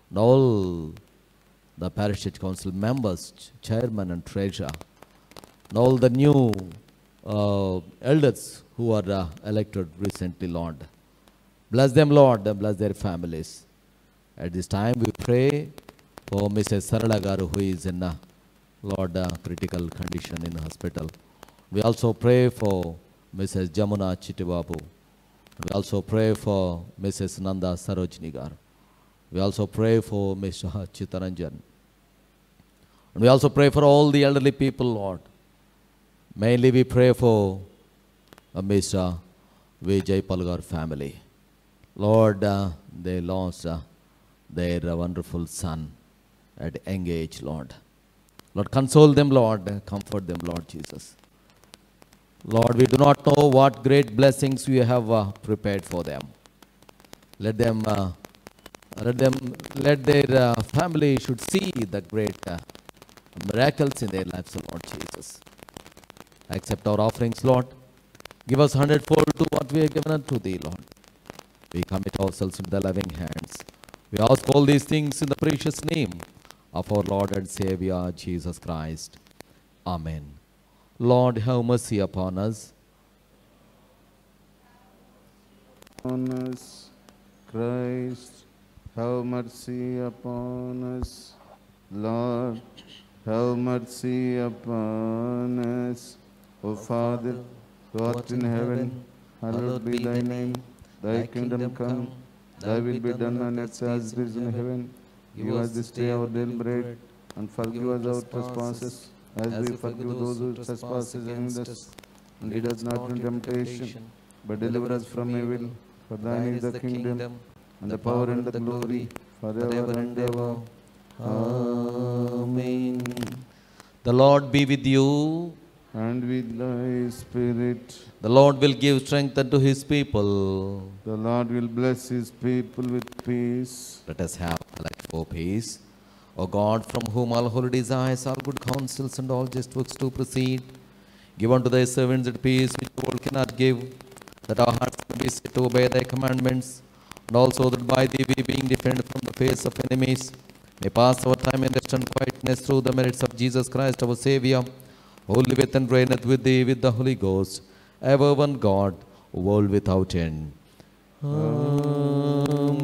Speaker 1: and all the Parish Church Council members, chairman and treasurer, and all the new elders who are elected recently, Lord. Bless them, Lord, and bless their families. At this time, we pray for Mrs. Sarala Garu, who is in, Lord, critical condition in the hospital. We also pray for Mrs. Jamuna Chittibabu. We also pray for Mrs. Nanda Sarojinigar. We also pray for Mr. Chitaranjan. And we also pray for all the elderly people, Lord. Mainly we pray for Mr. Vijay Palgar family. Lord, they lost their wonderful son at young age, Lord. Lord, console them, Lord. Comfort them, Lord Jesus. Lord, we do not know what great blessings you have prepared for them. Let their family should see the great miracles in their lives, Lord Jesus. Accept our offerings, Lord. Give us 100-fold to what we have given unto thee, Lord. We commit ourselves into the loving hands. We ask all these things in the precious name of our Lord and Savior, Jesus Christ. Amen. Lord, have mercy upon us.
Speaker 2: On us, Christ, have mercy upon us. Lord, have mercy upon us. O Father, who art in heaven, hallowed be thy name. Thy kingdom come, thy will be done on earth as it is in heaven. Give us this day our daily bread, and forgive us our trespasses, as we forgive those who trespass against us. And lead us not into temptation, but deliver us from evil. For thine is the kingdom, and the power and the glory, forever and ever. Amen.
Speaker 1: The Lord be with you.
Speaker 2: And with thy spirit.
Speaker 1: The Lord will give strength unto his people.
Speaker 2: The Lord will bless his people with peace.
Speaker 1: Let us have like for peace. O God, from whom all holy desires, all good counsels, and all just works to proceed, give unto thy servants that peace which the world cannot give, that our hearts may be set to obey thy commandments, and also that by thee we, being defended from the face of enemies, may pass our time in rest and quietness through the merits of Jesus Christ our Saviour, who liveth and reigneth with thee with the Holy Ghost, ever one God, world without end. Amen.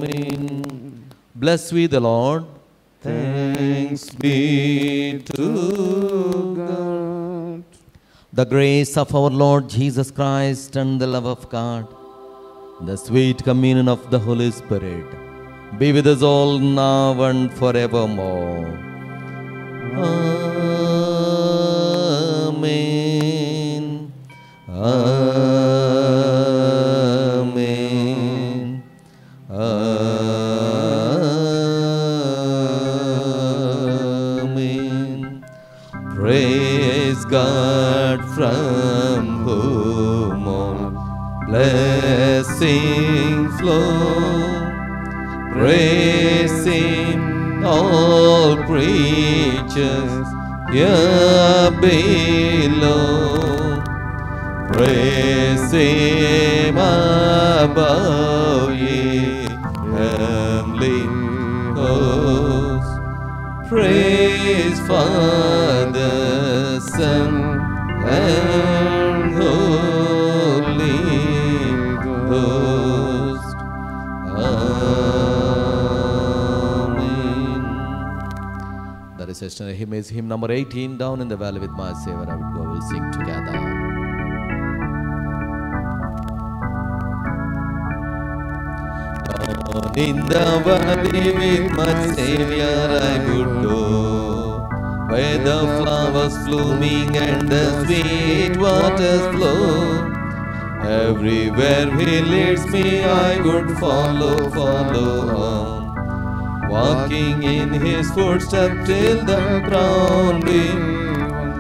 Speaker 1: Bless we the Lord.
Speaker 2: Thanks be to God.
Speaker 1: The grace of our Lord Jesus Christ and the love of God, the sweet communion of the Holy Spirit, be with us all now and forevermore. Amen. Amen. Amen. Praise God from whom all blessings flow. Praise Him, all creatures here below. Praise Him above, ye heavenly hosts. Praise Father, Son, and Holy Ghost. Amen. That is Sister Hymn is hymn number 18, Down in the Valley with My Savior. I would go, we'll sing together. Down in the valley with my Savior I would go, where the flowers blooming and the sweet waters flow. Everywhere He leads me I would follow, follow on, walking in His footsteps till the ground be won.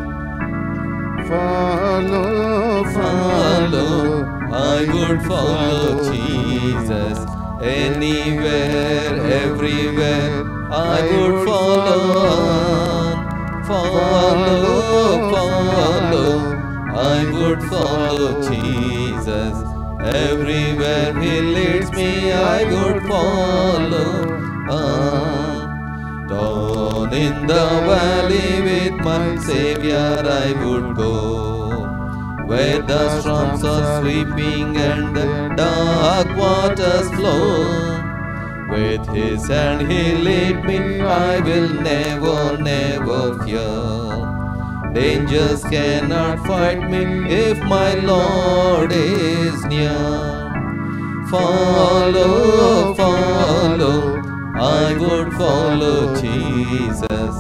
Speaker 2: Follow,
Speaker 1: Follow, I would follow Jesus. Anywhere, everywhere, I would follow on. Follow, follow, I would follow Jesus. Everywhere He leads me, I would follow on. Down in the valley with my Savior I would go, where the storms are sweeping and the dark waters flow. With His hand He lead me, I will never, never fear. Dangers cannot fight me if my Lord is near. Follow, follow, I would follow Jesus.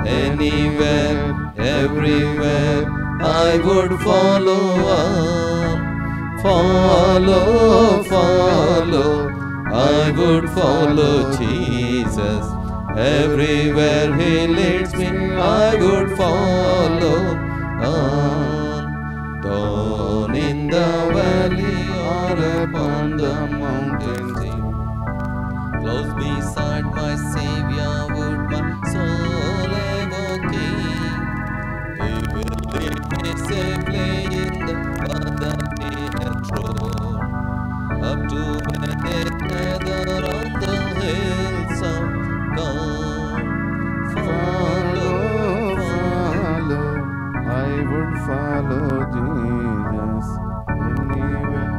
Speaker 1: Anywhere, everywhere, I would follow on. Follow, follow, I would follow Jesus. Everywhere He leads me, I would follow on. Down in the valley or upon the mountain sea, close beside my Savior would my soul ever keep. He will lead me safely in the path that He had trod, up to where they gather on the hills of God.
Speaker 2: Follow, follow, I would follow Jesus anywhere.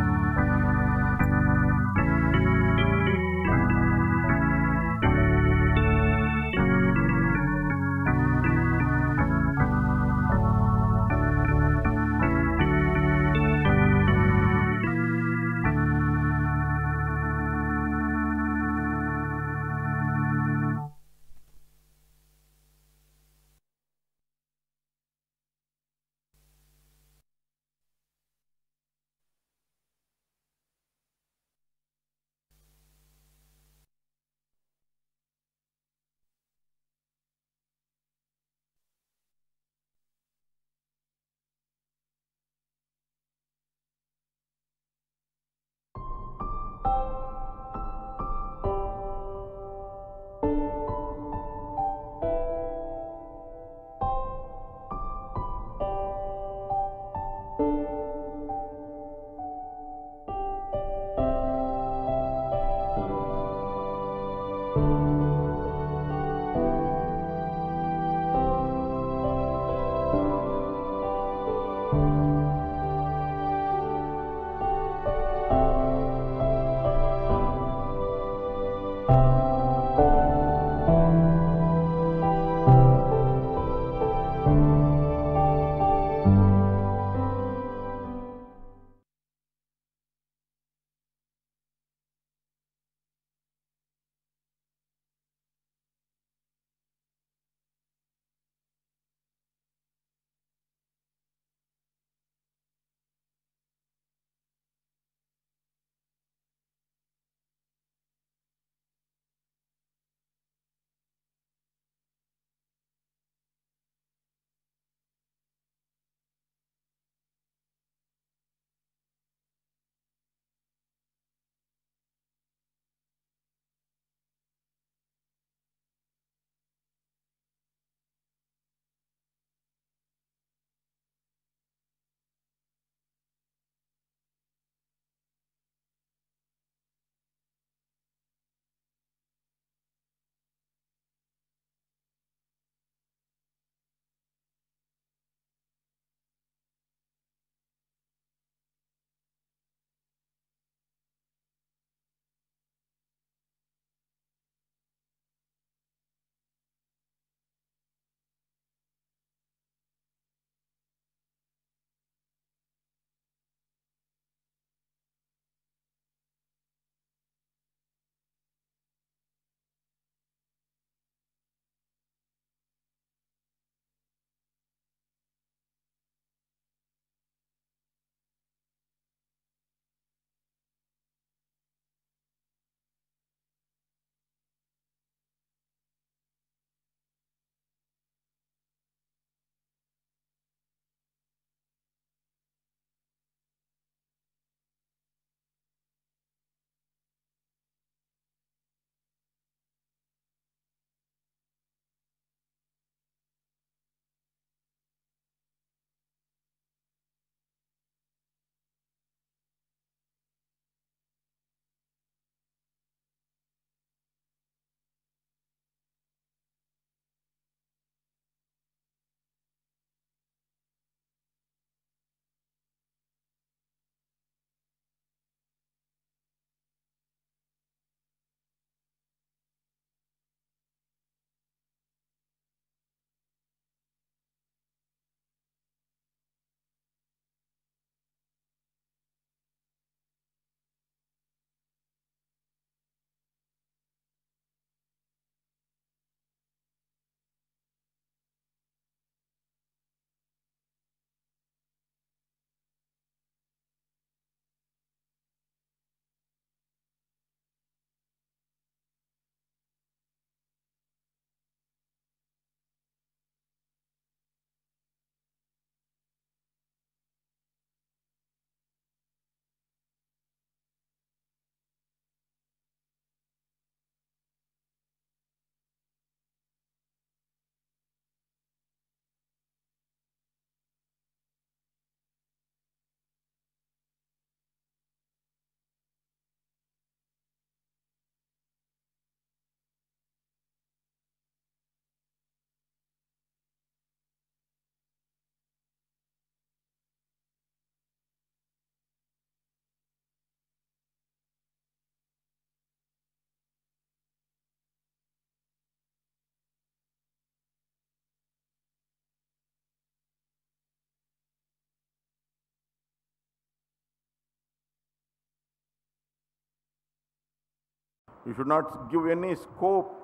Speaker 3: You should not give any scope.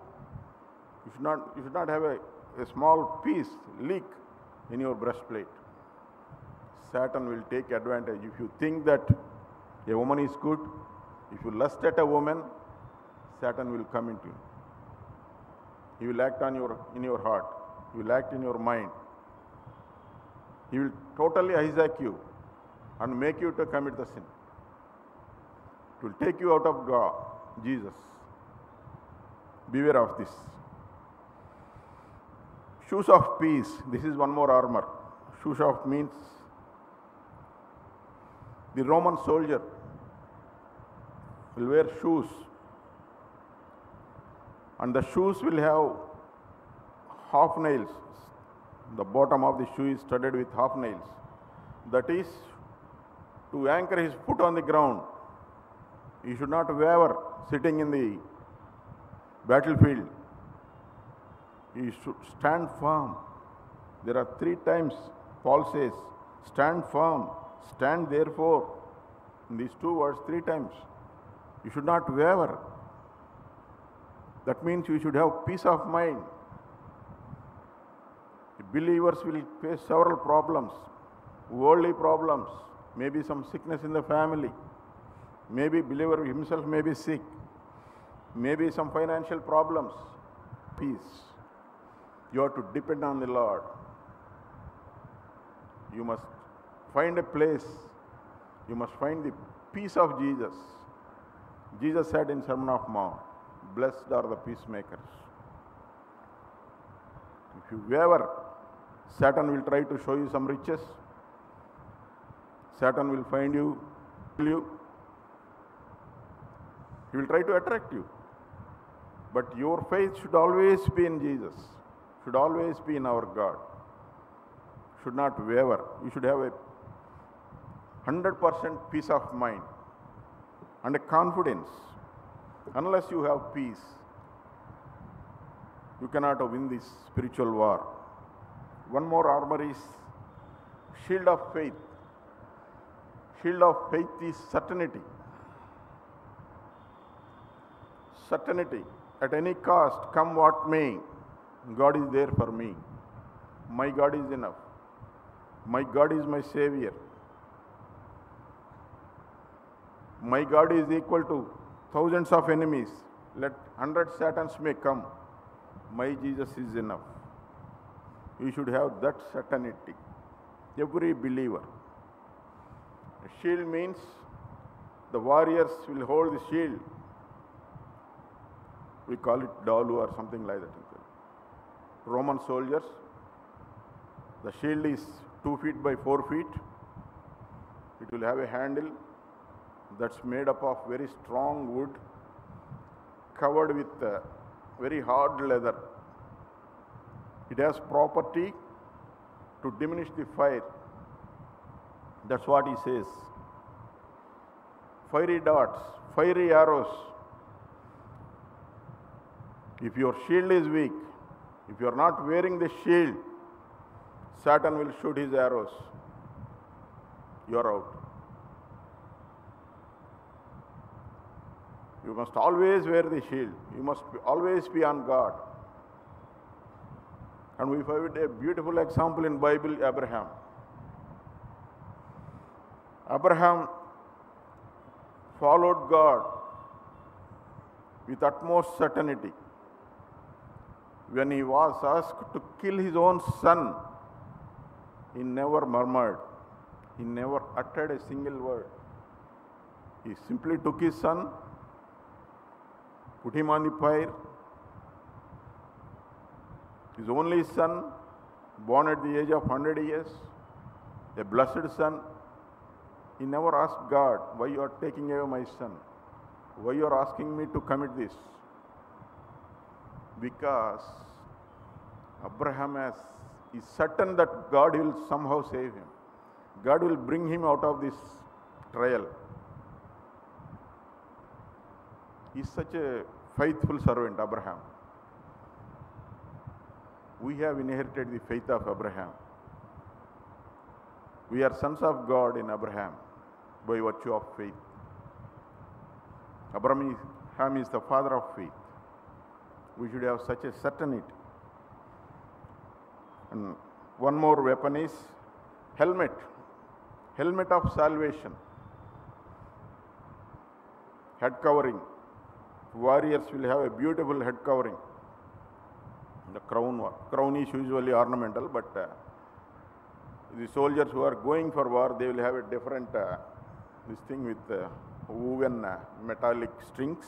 Speaker 3: You should not have a small piece, leak in your breastplate. Satan will take advantage. If you think that a woman is good, if you lust at a woman, Satan will come into you. He will act in your heart. He will act in your mind. He will totally hijack you and make you to commit the sin. It will take you out of God, Jesus. Beware of this. Shoes of peace. This is one more armor. Shoes of means the Roman soldier will wear shoes, and the shoes will have half nails. The bottom of the shoe is studded with half nails. That is to anchor his foot on the ground. He should not waver sitting in the battlefield. He should stand firm. There are 3 times Paul says, stand firm, stand therefore. In these 2 words, 3 times. You should not waver. That means you should have peace of mind. The believers will face several problems, worldly problems, maybe some sickness in the family, maybe believer himself may be sick, maybe some financial problems. Peace. You have to depend on the Lord. You must find a place. You must find the peace of Jesus. Jesus said in Sermon on the Mount, blessed are the peacemakers. If you waver, Satan will try to show you some riches. Satan will find you. He will try to attract you. But your faith should always be in Jesus. Should always be in our God. Should not waver. You should have a 100% peace of mind and a confidence. Unless you have peace, you cannot win this spiritual war. One more armor is shield of faith. Shield of faith is certainty. Certainty. At any cost, come what may, God is there for me. My God is enough. My God is my Savior. My God is equal to thousands of enemies. Let 100 Satans may come. My Jesus is enough. You should have that certainty. Every believer. A shield means the warriors will hold the shield. We call it dalu or something like that. Roman soldiers, the shield is 2 feet by 4 feet. It will have a handle that's made up of very strong wood, covered with very hard leather. It has property to diminish the fire. That's what he says. Fiery darts, fiery arrows. If your shield is weak, if you are not wearing the shield, Satan will shoot his arrows. You are out. You must always wear the shield. You must always be on guard. And we find a beautiful example in Bible, Abraham. Abraham followed God with utmost certainty. When he was asked to kill his own son, he never murmured. He never uttered a single word. He simply took his son, put him on the fire. His only son, born at the age of 100 years, a blessed son. He never asked God, why you are taking away my son? Why you are asking me to commit this? Because Abraham is certain that God will somehow save him. God will bring him out of this trial. He is such a faithful servant, Abraham. We have inherited the faith of Abraham. We are sons of God in Abraham by virtue of faith. Abraham Ham is the father of faith. We should have such a certainty. And one more weapon is helmet. Helmet of salvation. Head covering. Warriors will have a beautiful head covering. The crown is usually ornamental, but the soldiers who are going for war, they will have a different this thing with woven metallic strings.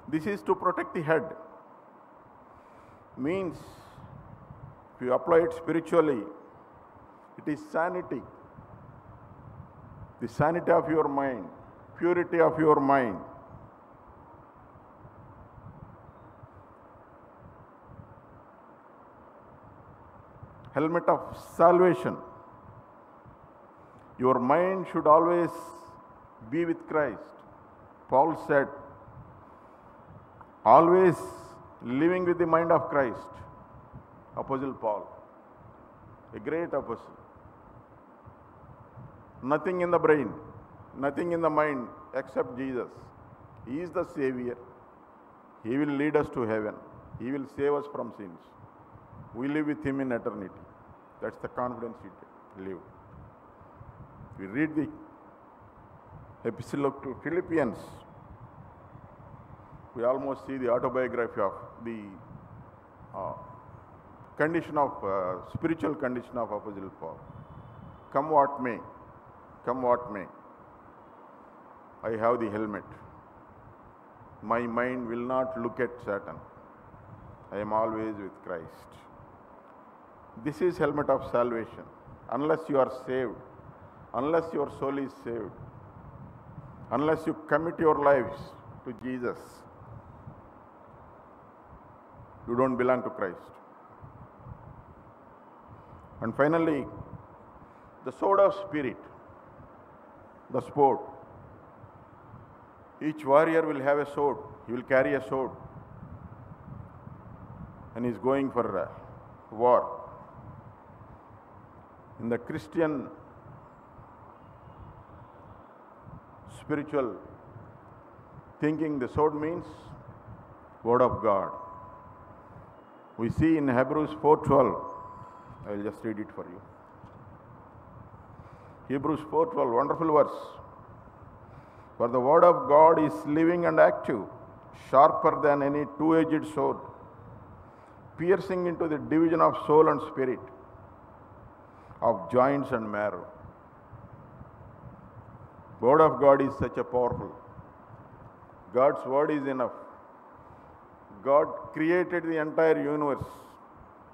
Speaker 3: This is to protect the head. Means, if you apply it spiritually, it is sanity. The sanity of your mind, purity of your mind. Helmet of salvation. Your mind should always be with Christ. Paul said, always living with the mind of Christ. Apostle Paul, a great apostle. Nothing in the brain, nothing in the mind except Jesus. He is the Savior. He will lead us to heaven. He will save us from sins. We live with Him in eternity. That's the confidence we live. We read the epistle to Philippians. We almost see the autobiography of the condition of spiritual condition of Apostle Paul. Come what may, come what may, I have the helmet. My mind will not look at Satan. I am always with Christ. This is helmet of salvation. Unless you are saved, unless your soul is saved, unless you commit your lives to Jesus, you don't belong to Christ. And finally, the sword of spirit, the sword. Each warrior will have a sword. He will carry a sword. And he is going for war. In the Christian spiritual thinking, the sword means Word of God. We see in Hebrews 4:12, I will just read it for you. Hebrews 4:12, wonderful verse. For the Word of God is living and active, sharper than any two-edged sword, piercing into the division of soul and spirit, of joints and marrow. Word of God is such a powerful. God's word is enough. God created the entire universe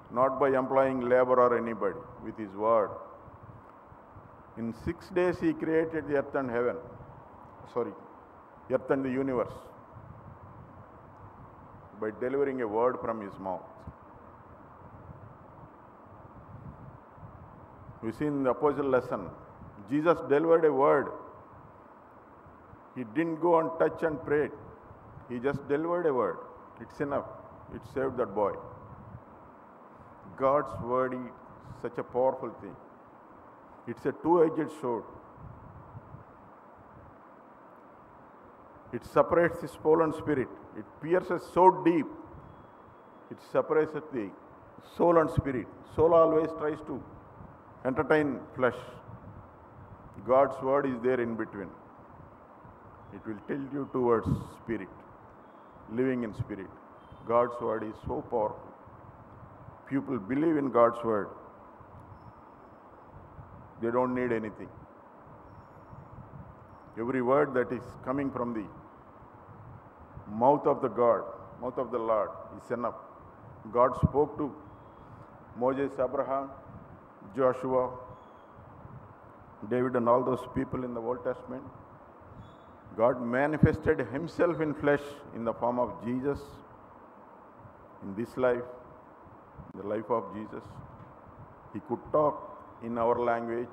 Speaker 3: not by employing labor or anybody, with His word. In 6 days He created the earth and heaven. Earth and the universe by delivering a word from His mouth. We see in the apostle lesson, Jesus delivered a word. He didn't go and touch and pray. He just delivered a word. It's enough. It saved that boy. God's word is such a powerful thing. It's a two-edged sword. It separates the soul and spirit. It pierces so deep. It separates the soul and spirit. Soul always tries to entertain flesh. God's word is there in between. It will tilt you towards spirit, living in spirit. God's word is so powerful. People believe in God's word. They don't need anything. Every word that is coming from the mouth of the God, mouth of the Lord is enough. God spoke to Moses, Abraham, Joshua, David and all those people in the Old Testament. God manifested Himself in flesh in the form of Jesus in this life, the life of Jesus. He could talk in our language.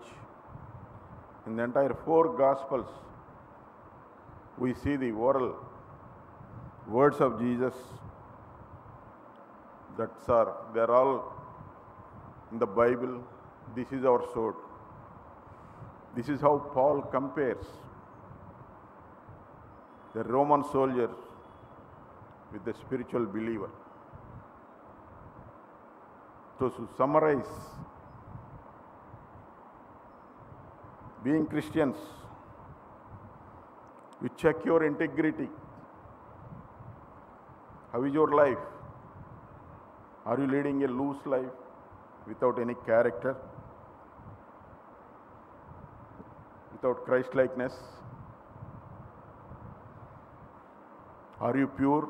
Speaker 3: In the entire 4 Gospels, we see the oral words of Jesus. They're all in the Bible. This is our sword. This is how Paul compares the Roman soldier with the spiritual believer. So to summarize, being Christians, you check your integrity. How is your life? Are you leading a loose life without any character? Without Christ-likeness? Are you pure?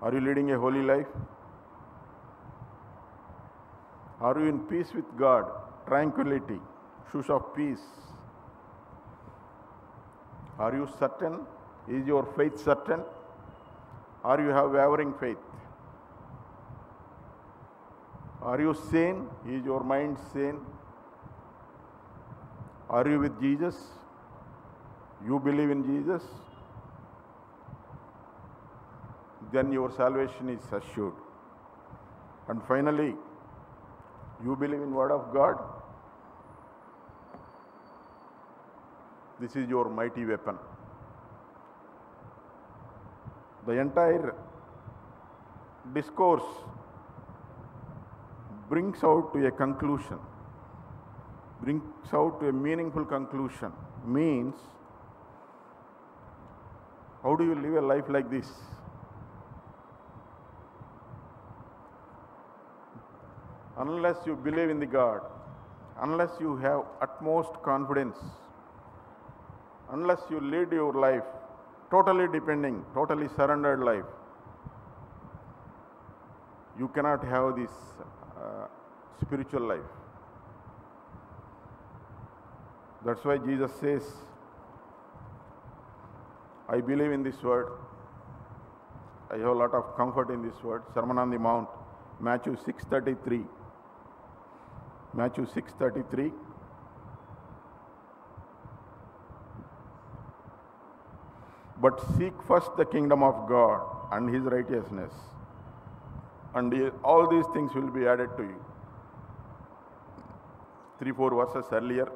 Speaker 3: Are you leading a holy life? Are you in peace with God? Tranquility, shoes of peace. Are you certain? Is your faith certain? Or you have wavering faith? Are you sane? Is your mind sane? Are you with Jesus? You believe in Jesus? Then your salvation is assured. And finally, you believe in Word of God? This is your mighty weapon. The entire discourse brings out to a conclusion, brings out to a meaningful conclusion. Means, how do you live a life like this? Unless you believe in the God, unless you have utmost confidence, unless you lead your life totally depending, totally surrendered life, you cannot have this spiritual life. That's why Jesus says, I believe in this word. I have a lot of comfort in this word. Sermon on the Mount, Matthew 6:33. Matthew 6:33. But seek first the kingdom of God and His righteousness, and all these things will be added to you. 3-4 verses earlier,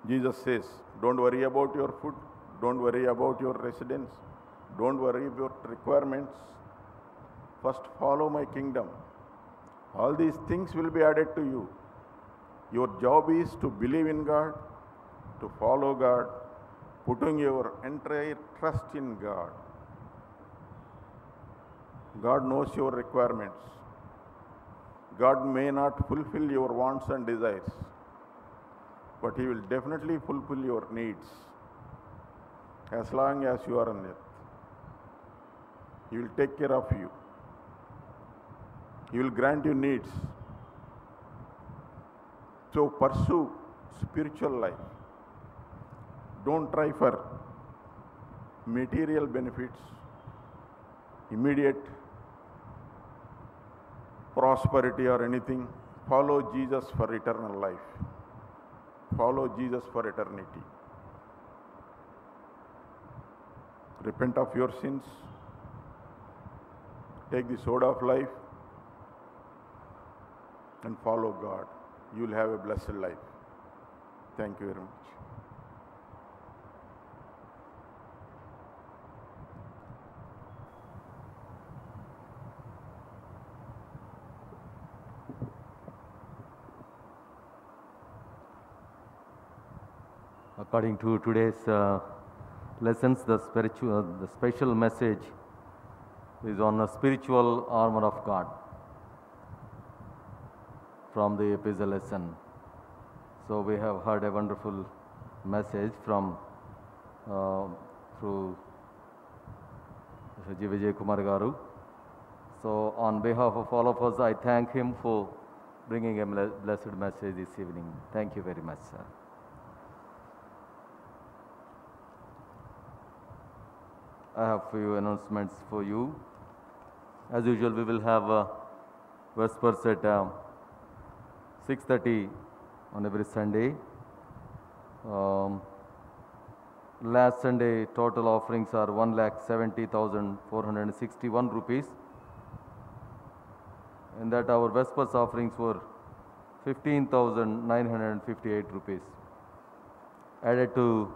Speaker 3: Jesus says, don't worry about your food, don't worry about your residence, don't worry about requirements. First follow my kingdom. All these things will be added to you. Your job is to believe in God, to follow God, putting your entire trust in God. God knows your requirements. God may not fulfill your wants and desires, but He will definitely fulfill your needs as long as you are on earth. He will take care of you. He will grant you needs. So pursue spiritual life. Don't try for material benefits, immediate prosperity or anything. Follow Jesus for eternal life. Follow Jesus for eternity. Repent of your sins. Take the sword of life and follow God. You will have a blessed life. Thank you very much.
Speaker 1: According to today's lessons, the special message is on the spiritual armor of God from the epistle lesson. So we have heard a wonderful message from through G. Vijay Kumar Garu. So on behalf of all of us, I thank him for bringing a blessed message this evening. Thank you very much, sir. I have few announcements for you. As usual, we will have Vespers at 6:30 on every Sunday. Last Sunday, total offerings are 1,70,461 rupees. In that, our Vespers offerings were 15,958 rupees. added to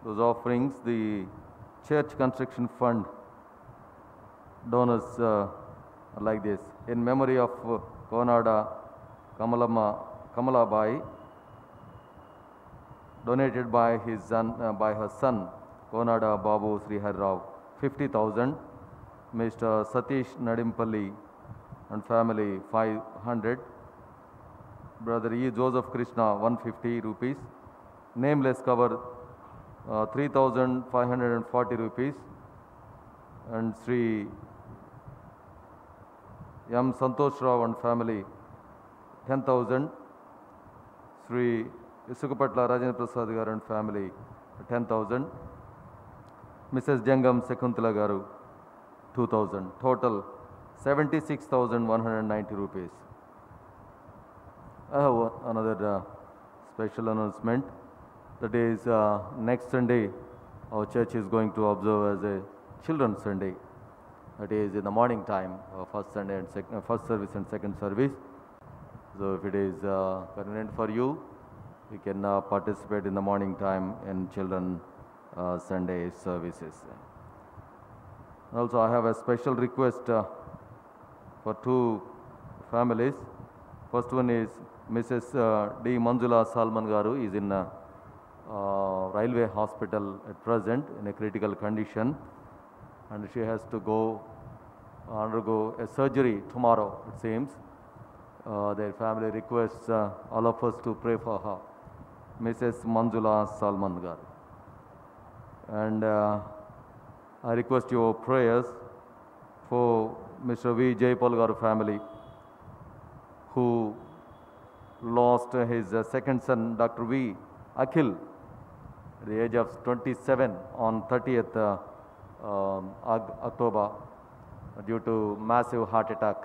Speaker 1: those offerings, the church construction fund donors are like this. In memory of Konada Kamalabai, donated by his son, by her son, Konada Babu Srihar Rao, 50,000. Mr. Satish Nadimpalli and family, 500. Brother E. Joseph Krishna, 150 rupees. Nameless cover, 3,540 rupees. And Sri M. Santosh Rao and family, 10,000. Sri Isukapatla Rajendra Prasad Garu and family, 10,000. Mrs. Jangam Sekuntala Garu, 2,000. Total 76,190 rupees. I have another special announcement. That is, next Sunday, our church is going to observe as a Children's Sunday. That is in the morning time, first Sunday and first service and second service. So if it is convenient for you, you can participate in the morning time in Children Sunday services. Also, I have a special request for two families. First one is Mrs. D. Manjula Salman Garu is in railway hospital at present in a critical condition, and she has to undergo a surgery tomorrow, it seems. Their family requests all of us to pray for her, Mrs. Manjula Salman Garu. And I request your prayers for Mr. V. Jaypal Garu family, who lost his second son, Dr. V. Akhil, at the age of 27 on 30th October due to massive heart attack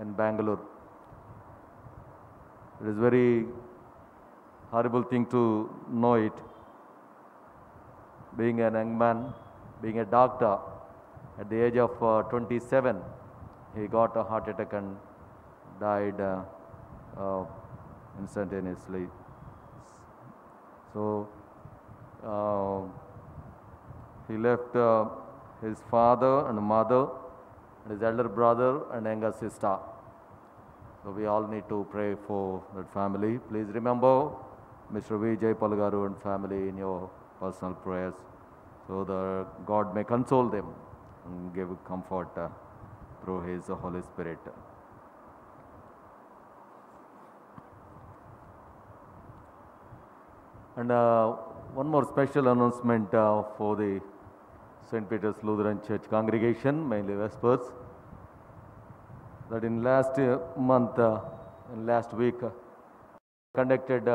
Speaker 1: in Bangalore. It is very horrible thing to know it. Being a young man, being a doctor, at the age of 27, he got a heart attack and died instantaneously. So he left his father and mother, and his elder brother and younger sister. So we all need to pray for that family. Please remember Mr. V. Jaypal Garu and family in your personal prayers, so that God may console them and give comfort through His Holy Spirit. And one more special announcement for the St. Peter's Lutheran Church congregation, mainly Vespers, that in last month, in last week, conducted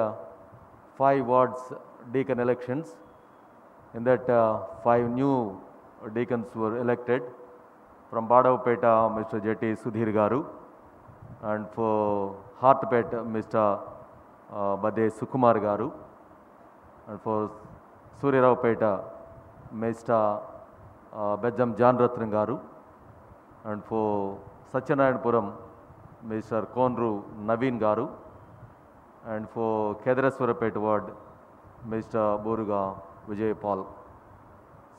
Speaker 1: 5 wards deacon elections. In that 5 new deacons were elected. From Badavapeta, Mr. Jeti Sudhir Garu, and for Hartpet, Mr. Bade Sukumar Garu, and for Suryaravpeta, Mr. Bejam Janrathan Garu, and for Satyanarayanpuram, Mr. Konru Naveen Garu, and for Kedaraswarapet ward, Mr. Buruga Vijay Paul.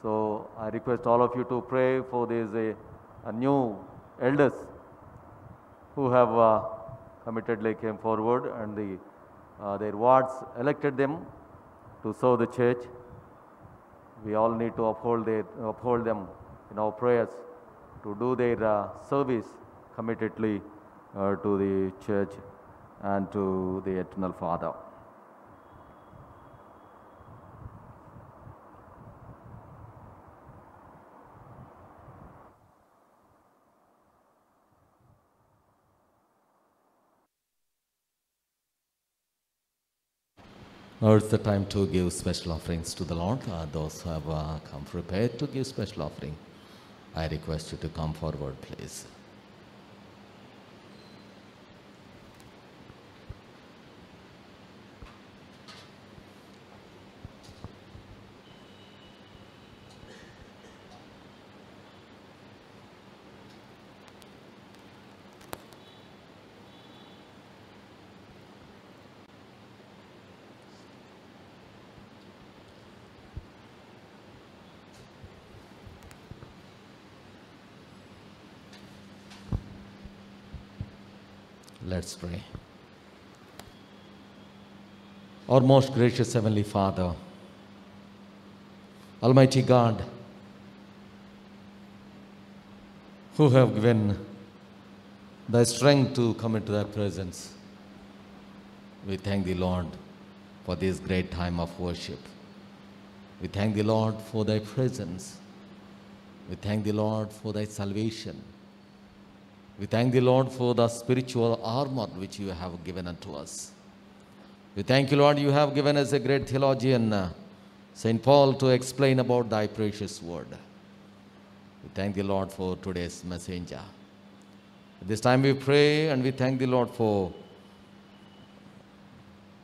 Speaker 1: So I request all of you to pray for these new elders who have committedly came forward, and their wards elected them to serve the church. We all need to uphold them in our prayers to do their service committedly to the church and to the Eternal Father.
Speaker 4: Now it's the time to give special offerings to the Lord. Those who have come prepared to give special offering, I request you to come forward, please.
Speaker 1: Let's pray. Our most gracious Heavenly Father, Almighty God, who have given thy strength to come into thy presence, we thank thee, Lord, for this great time of worship. We thank thee, Lord, for thy presence. We thank thee, Lord, for thy salvation. We thank thee, Lord, for the spiritual armor which you have given unto us. We thank you, Lord, you have given us a great theologian, St. Paul, to explain about thy precious word. We thank thee, Lord, for today's messenger. At this time we pray and we thank thee, Lord, for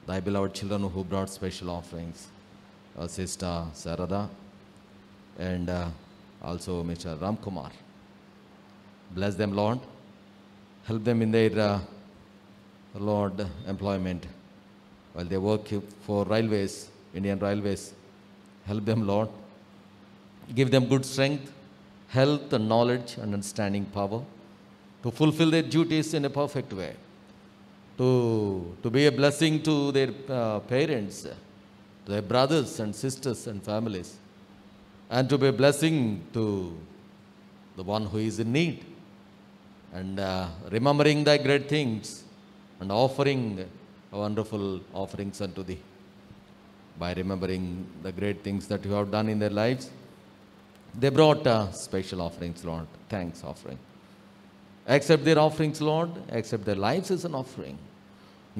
Speaker 1: thy beloved children who brought special offerings. Our sister Sarada and also Mr. Ramkumar. Bless them, Lord. Help them in their, Lord, employment while they work for railways, Indian Railways. Help them, Lord. Give them good strength, health and knowledge and understanding power to fulfill their duties in a perfect way, to be a blessing to their parents, to their brothers and sisters and families, and to be a blessing to the one who is in need, and remembering thy great things and offering wonderful offerings unto thee. By remembering the great things that you have done in their lives, they brought special offerings, Lord, thanks offering. Accept their offerings, Lord, accept their lives as an offering.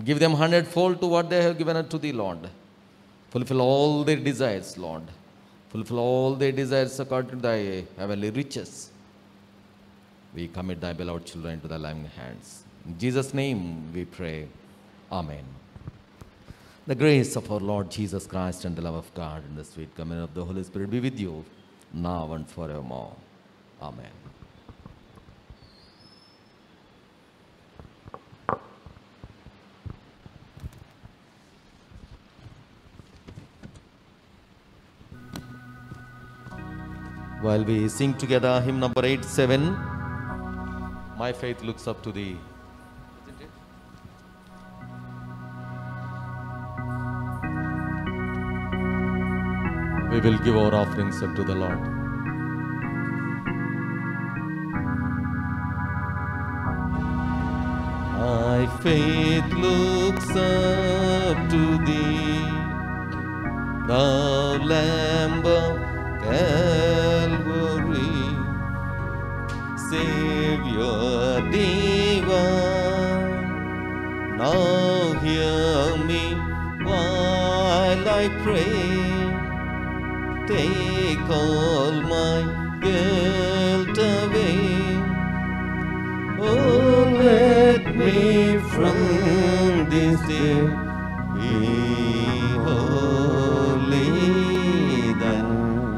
Speaker 1: Give them 100-fold to what they have given unto thee, Lord. Fulfill all their desires, Lord. Fulfill all their desires according to thy heavenly riches. We commit thy beloved children into thy loving hands. In Jesus' name we pray. Amen. The grace of our Lord Jesus Christ and the love of God and the sweet communion of the Holy Spirit be with you now and forevermore. Amen. While we sing together hymn number 87, My Faith Looks Up to Thee. Isn't it? We will give our offerings unto the Lord. My faith looks up to Thee, Thou Lamb of Calvary, Savior divine. Now hear me while I pray. Take all my guilt away. Oh, let me from this day be holy then.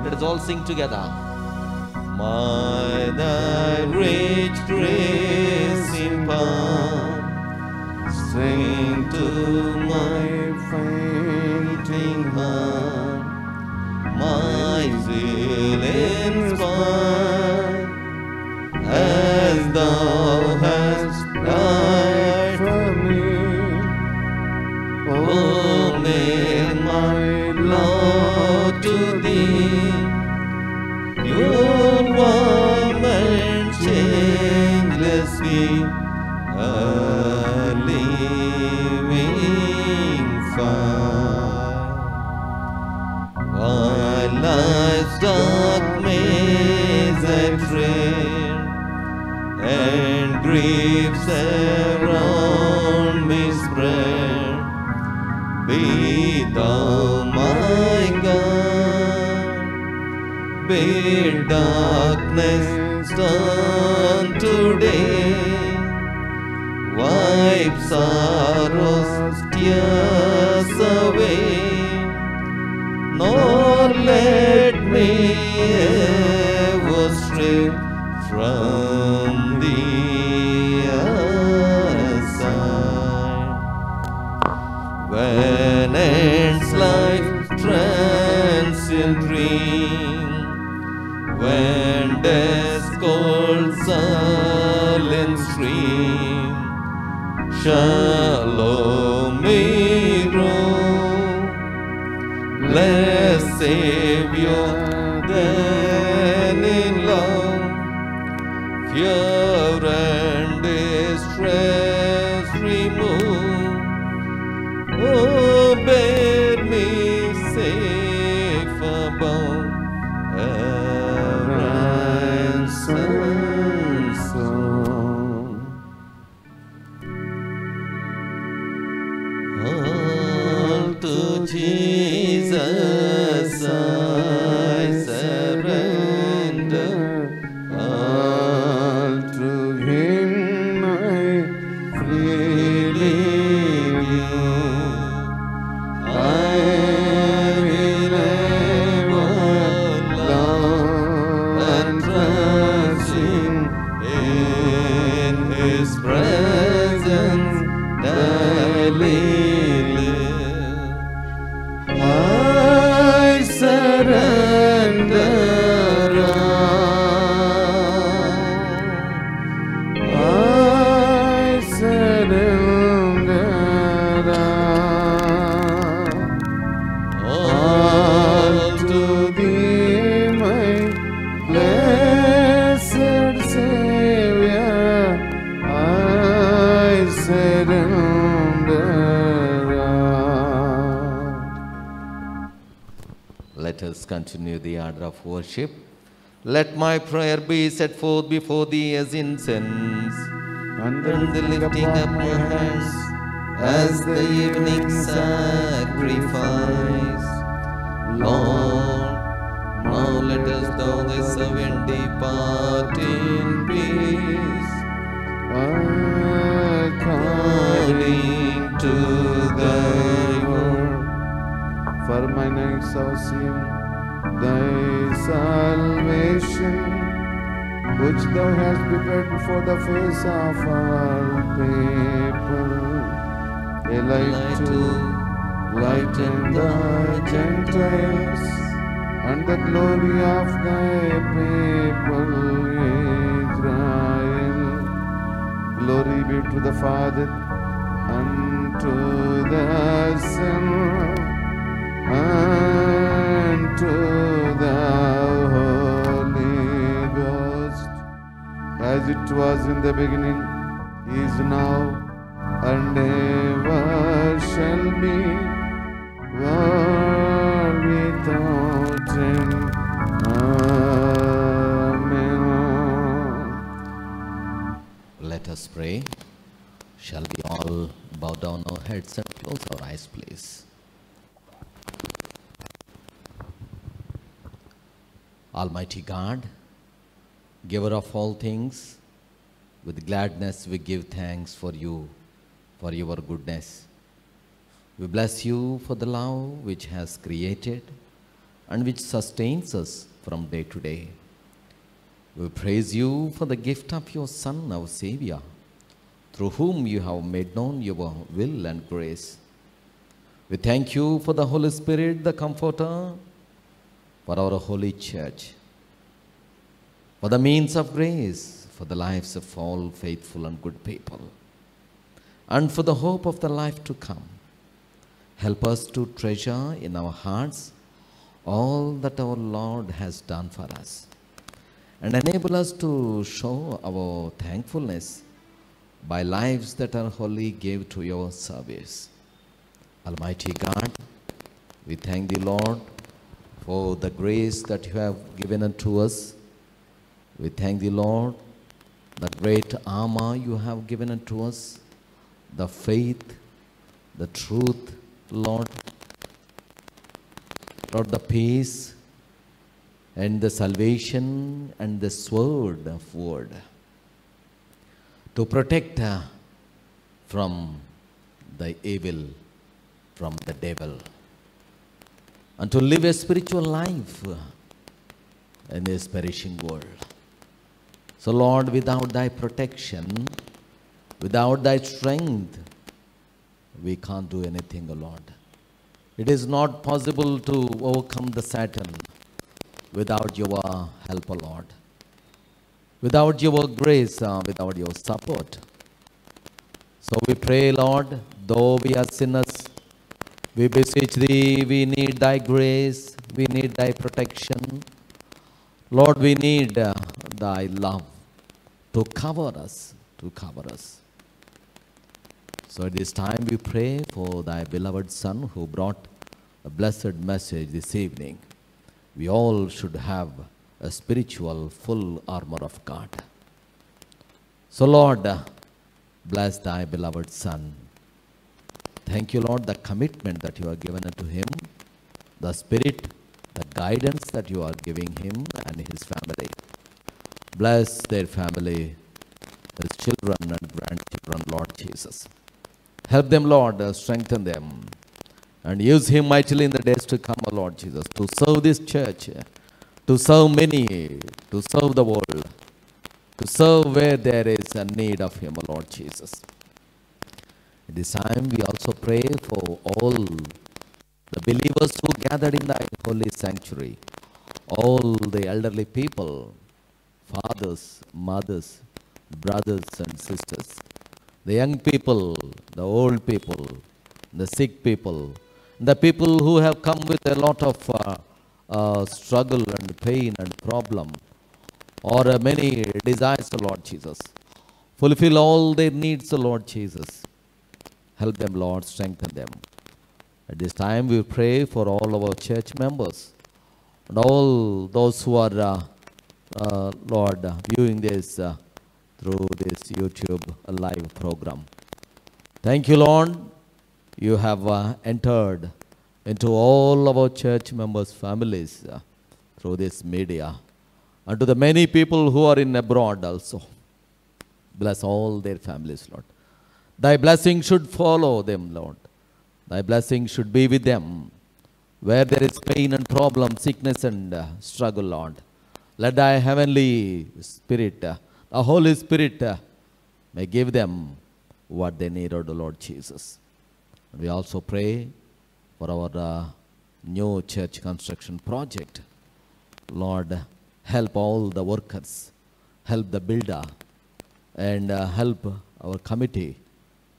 Speaker 1: Let us all sing together. My thy rich grace impart, strength to my fainting heart, my zeal inspire, as thou hast died for me. Oh, may my Lord to thee, pure warm and changeless be, a living fire. While life's dark maze I tread, and griefs around me spread, be thou my God. Bid darkness turn to day, wipe sorrow's tears away, nor let me ever stray from thee aside. When ends life's transient dream, when death's cold silent stream
Speaker 4: Shalom Miro, blessed Savior, then in love, fear and distress remove. Oh, bear me safe above a ransom song. All to Jesus I surrender.
Speaker 2: All to Him I freely give. I will ever love and trust
Speaker 4: in His presence daily live.
Speaker 2: I surrender all. I surrender all to Thee, my blessed Savior. I surrender all.
Speaker 4: Let us continue the order of worship. Let my prayer be set forth before Thee as incense,
Speaker 2: And
Speaker 4: and the lifting up my hands as the evening sacrifice. Lord, now let us thou thy servant depart in peace, according to thy word.
Speaker 2: For my eyes have seen Thy salvation, which Thou hast prepared before the face of all people, a light to lighten the Gentiles, and the glory of Thy people Israel. Glory be to the Father, and to the Son, and to the Holy Ghost, as it was in the beginning, is now, and ever shall be, world without end. Amen.
Speaker 4: Let us pray. Shall we all bow down our heads and close our eyes, please? Almighty God, giver of all things, with gladness we give thanks for you, for your goodness. We bless you for the love which has created and which sustains us from day to day. We praise you for the gift of your Son, our Savior, through whom you have made known your will and grace. We thank you for the Holy Spirit, the Comforter, for our holy church, for the means of grace, for the lives of all faithful and good people, and for the hope of the life to come. Help us to treasure in our hearts all that our Lord has done for us, and enable us to show our thankfulness by lives that are wholly gave to your service. Almighty God, we thank thee, Lord, for the grace that you have given unto us. We thank thee, Lord, the great armor you have given unto us, the faith, the truth, Lord, Lord, the peace and the salvation and the sword of word to protect from the evil, from the devil, and to live a spiritual life in this perishing world. So Lord, without thy protection, without thy strength, we can't do anything, O Lord. It is not possible to overcome the Satan without your help, O Lord. Without your grace, without your support. So we pray, Lord, though we are sinners, we beseech Thee, we need Thy grace, we need Thy protection. Lord, we need Thy love to cover us, to cover us. So at this time we pray for Thy beloved Son who brought a blessed message this evening. We all should have a spiritual full armor of God. So Lord, bless Thy beloved Son. Thank you, Lord, the commitment that you are given unto him, the spirit, the guidance that you are giving him and his family. Bless their family, his children and grandchildren, Lord Jesus. Help them, Lord, strengthen them, and use him mightily in the days to come, O Lord Jesus, to serve this church, to serve many, to serve the world, to serve where there is a need of him, O Lord Jesus. At this time, we also pray for all the believers who gathered in thy holy sanctuary, all the elderly people, fathers, mothers, brothers and sisters, the young people, the old people, the sick people, the people who have come with a lot of struggle and pain and problem, or many desires, O Lord Jesus. Fulfill all their needs, O Lord Jesus. Help them, Lord, strengthen them. At this time, we pray for all our church members and all those who are, Lord, viewing this through this YouTube live program. Thank you, Lord. You have entered into all our church members' families through this media, and to the many people who are in abroad also. Bless all their families, Lord. Thy blessing should follow them, Lord. Thy blessing should be with them. Where there is pain and problem, sickness and struggle, Lord, let Thy heavenly Spirit, the Holy Spirit, may give them what they need, O Lord Jesus. We also pray for our new church construction project. Lord, help all the workers, help the builder, and help our committee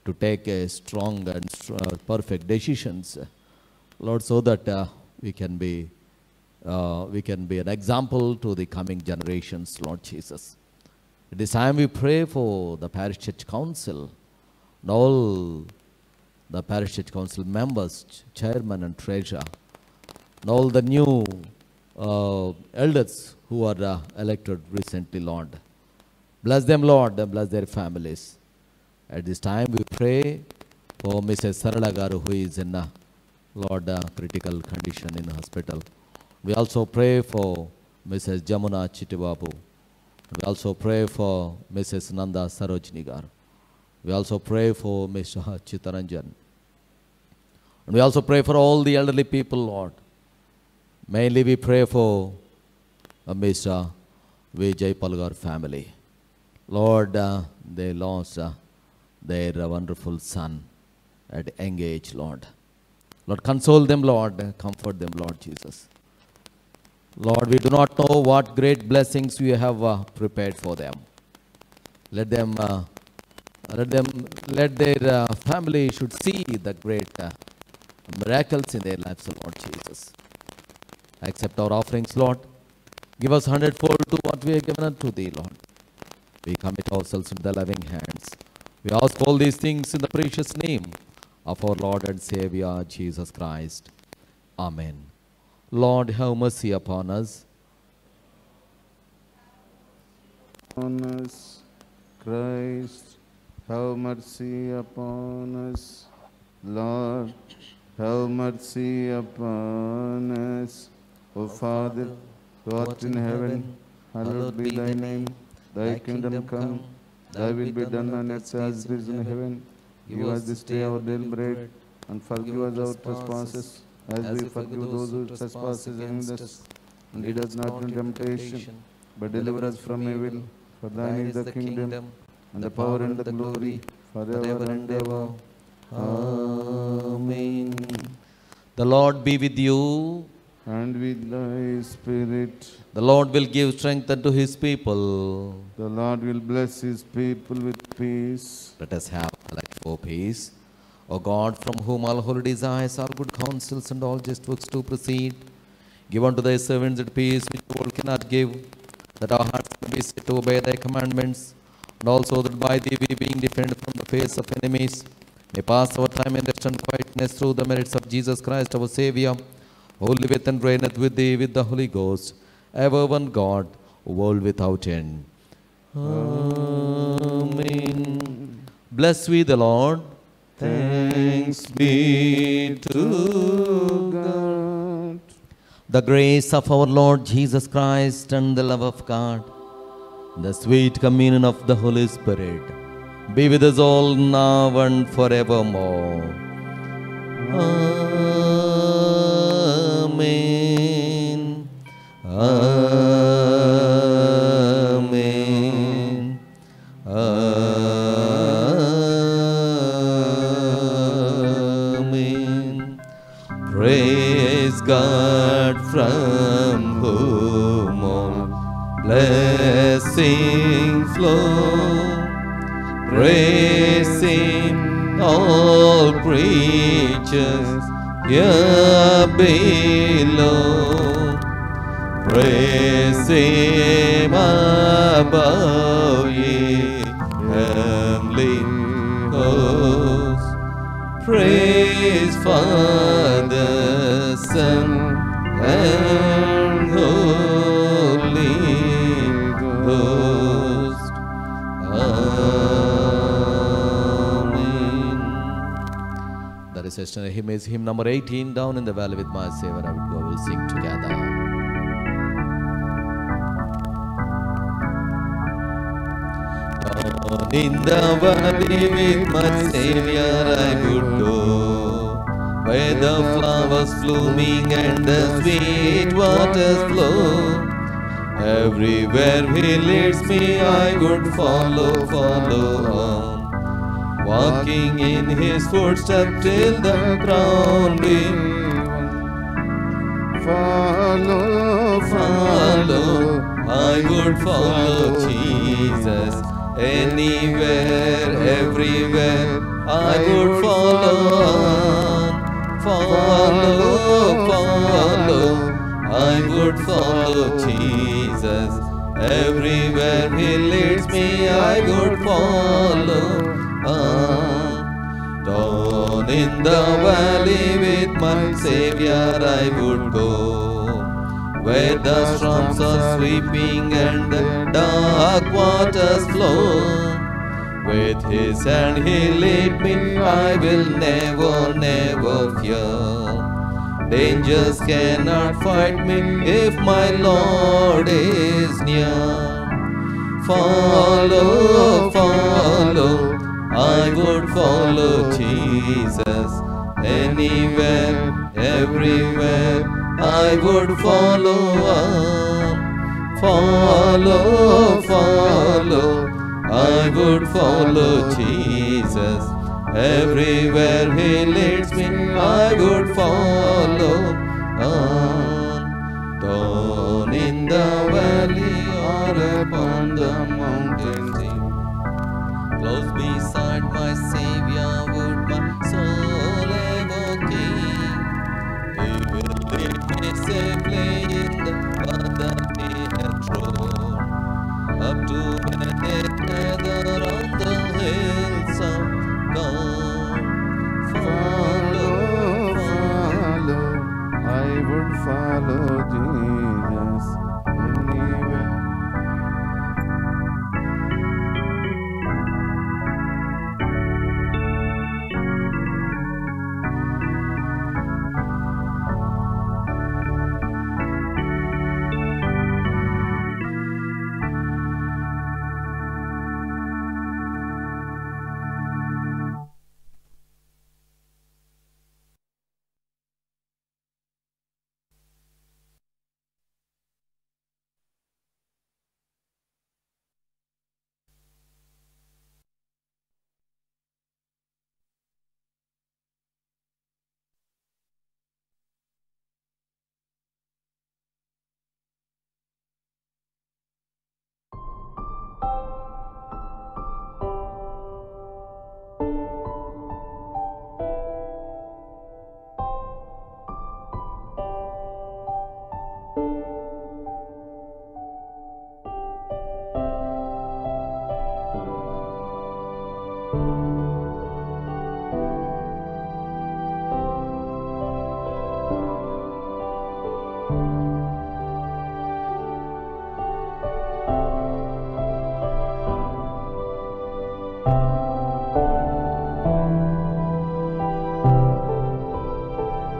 Speaker 4: to take a strong and perfect decisions, Lord, so that we can be an example to the coming generations, Lord Jesus. At this time we pray for the Parish Church Council and all the Parish Church Council members, chairman and treasurer, and all the new elders who are elected recently, Lord. Bless them, Lord, and bless their families. At this time, we pray for Mrs. Sarala Garu, who is in, Lord, critical condition in the hospital. We also pray for Mrs. Jamuna Chittibabu. We also pray for Mrs. Nanda Sarojini Garu. We also pray for Mr. Chitaranjan. And we also pray for all the elderly people, Lord. Mainly we pray for Mr. Vijay Palgar family. Lord, they lost their wonderful son at young age, Lord. Lord, console them, Lord. Comfort them, Lord Jesus. Lord, we do not know what great blessings you have prepared for them. Let their family should see the great miracles in their lives, Lord Jesus. Accept our offerings, Lord. Give us 100-fold to what we have given unto Thee, Lord. We commit ourselves into the loving hands. We ask all these things in the precious name of our Lord and Savior, Jesus Christ. Amen. Lord, have mercy upon us.
Speaker 2: On us, Christ, have mercy upon us. Lord, have mercy upon us. O Father, who art in heaven, hallowed be Thy name. Thy kingdom come, Thy will be done on earth as it is in heaven. Give us this day our daily bread, and forgive us our trespasses, as we forgive those who trespass against us. And lead us not into temptation, but deliver us from evil. For Thine is the kingdom, and the power and the glory, forever and ever. Amen.
Speaker 4: The Lord be with you.
Speaker 2: And with Thy spirit.
Speaker 4: The Lord will give strength unto His people.
Speaker 2: The Lord will bless His people with peace.
Speaker 4: Let us have collect peace. O God, from whom all holy desires, all good counsels, and all just works do proceed, give unto thy servants that peace which the world cannot give, that our hearts may be set to obey thy commandments, and also that by thee we, being defended from the face of enemies, may pass our time in rest and quietness through the merits of Jesus Christ our Saviour, who liveth and reigneth with thee with the Holy Ghost, ever one God, world without end. Amen. Bless we the Lord. Thanks be to God. The grace of our Lord Jesus Christ and the love of God, the sweet communion of the Holy Spirit, be with us all now and forevermore. Amen. Amen. Amen. Praise God from whom all blessings flow. Praise Him, all creatures here below. Praise Him above, ye heavenly hosts. Praise Father, Son, and Holy Ghost. Amen. That is Session Hymn is hymn number 18, Down in the Valley with My Savior. I would go, we'll sing together. Down in the valley with my Savior I would go, where the flowers blooming and the sweet waters flow. Everywhere He leads me I would follow, follow on, walking in His footsteps till the ground we
Speaker 2: Follow,
Speaker 4: follow. I would follow Jesus. Anywhere, everywhere, I would follow on. Follow, follow. I would follow Jesus. Everywhere He leads me, I would follow on. Down in the valley with my Savior I would go, where the storms are sweeping and the dark waters flow. With His hand He lead me, I will never, never fear. Dangers cannot fight me if my Lord is near. Follow, follow, I would follow Jesus. Anywhere, everywhere, I would follow on. Follow, follow, I would follow Jesus. Everywhere He leads me, I would follow on. Down in the valley or upon the mountain sea, close beside my Savior would my soul ever keep. He will lead me safely in the path that He had trod, up to where they gather on the hills of God. Follow,
Speaker 2: follow, I would follow Jesus anywhere.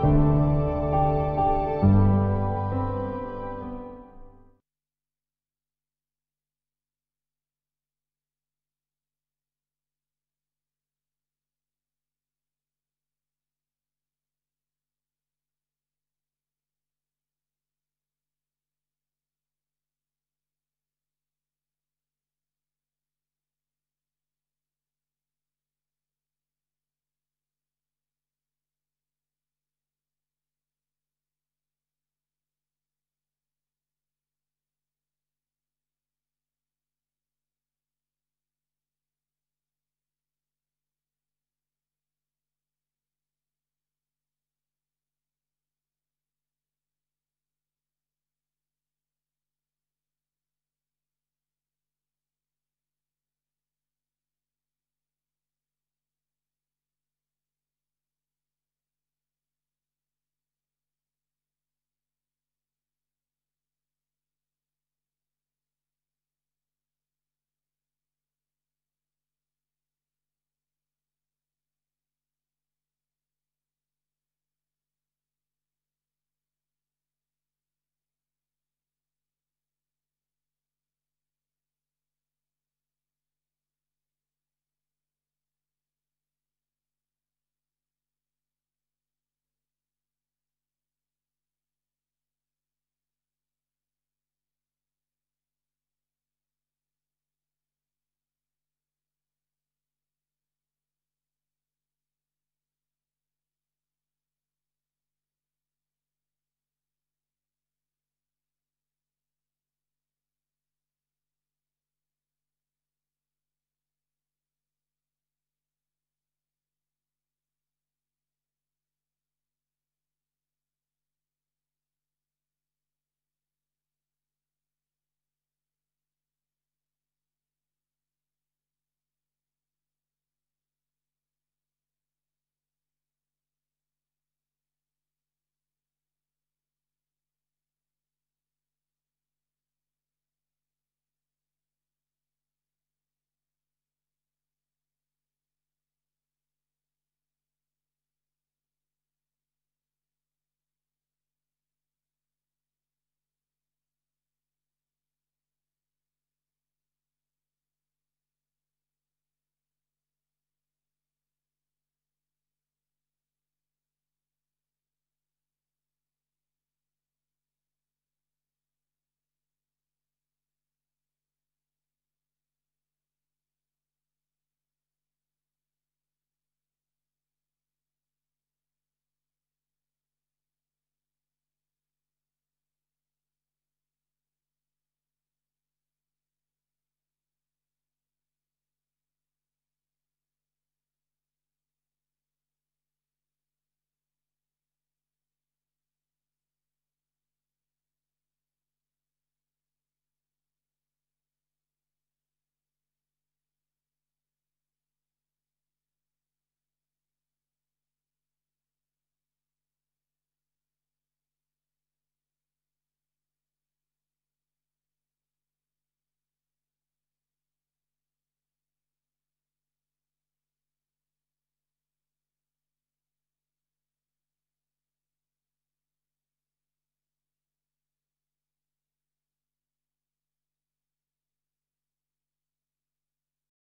Speaker 2: Amen.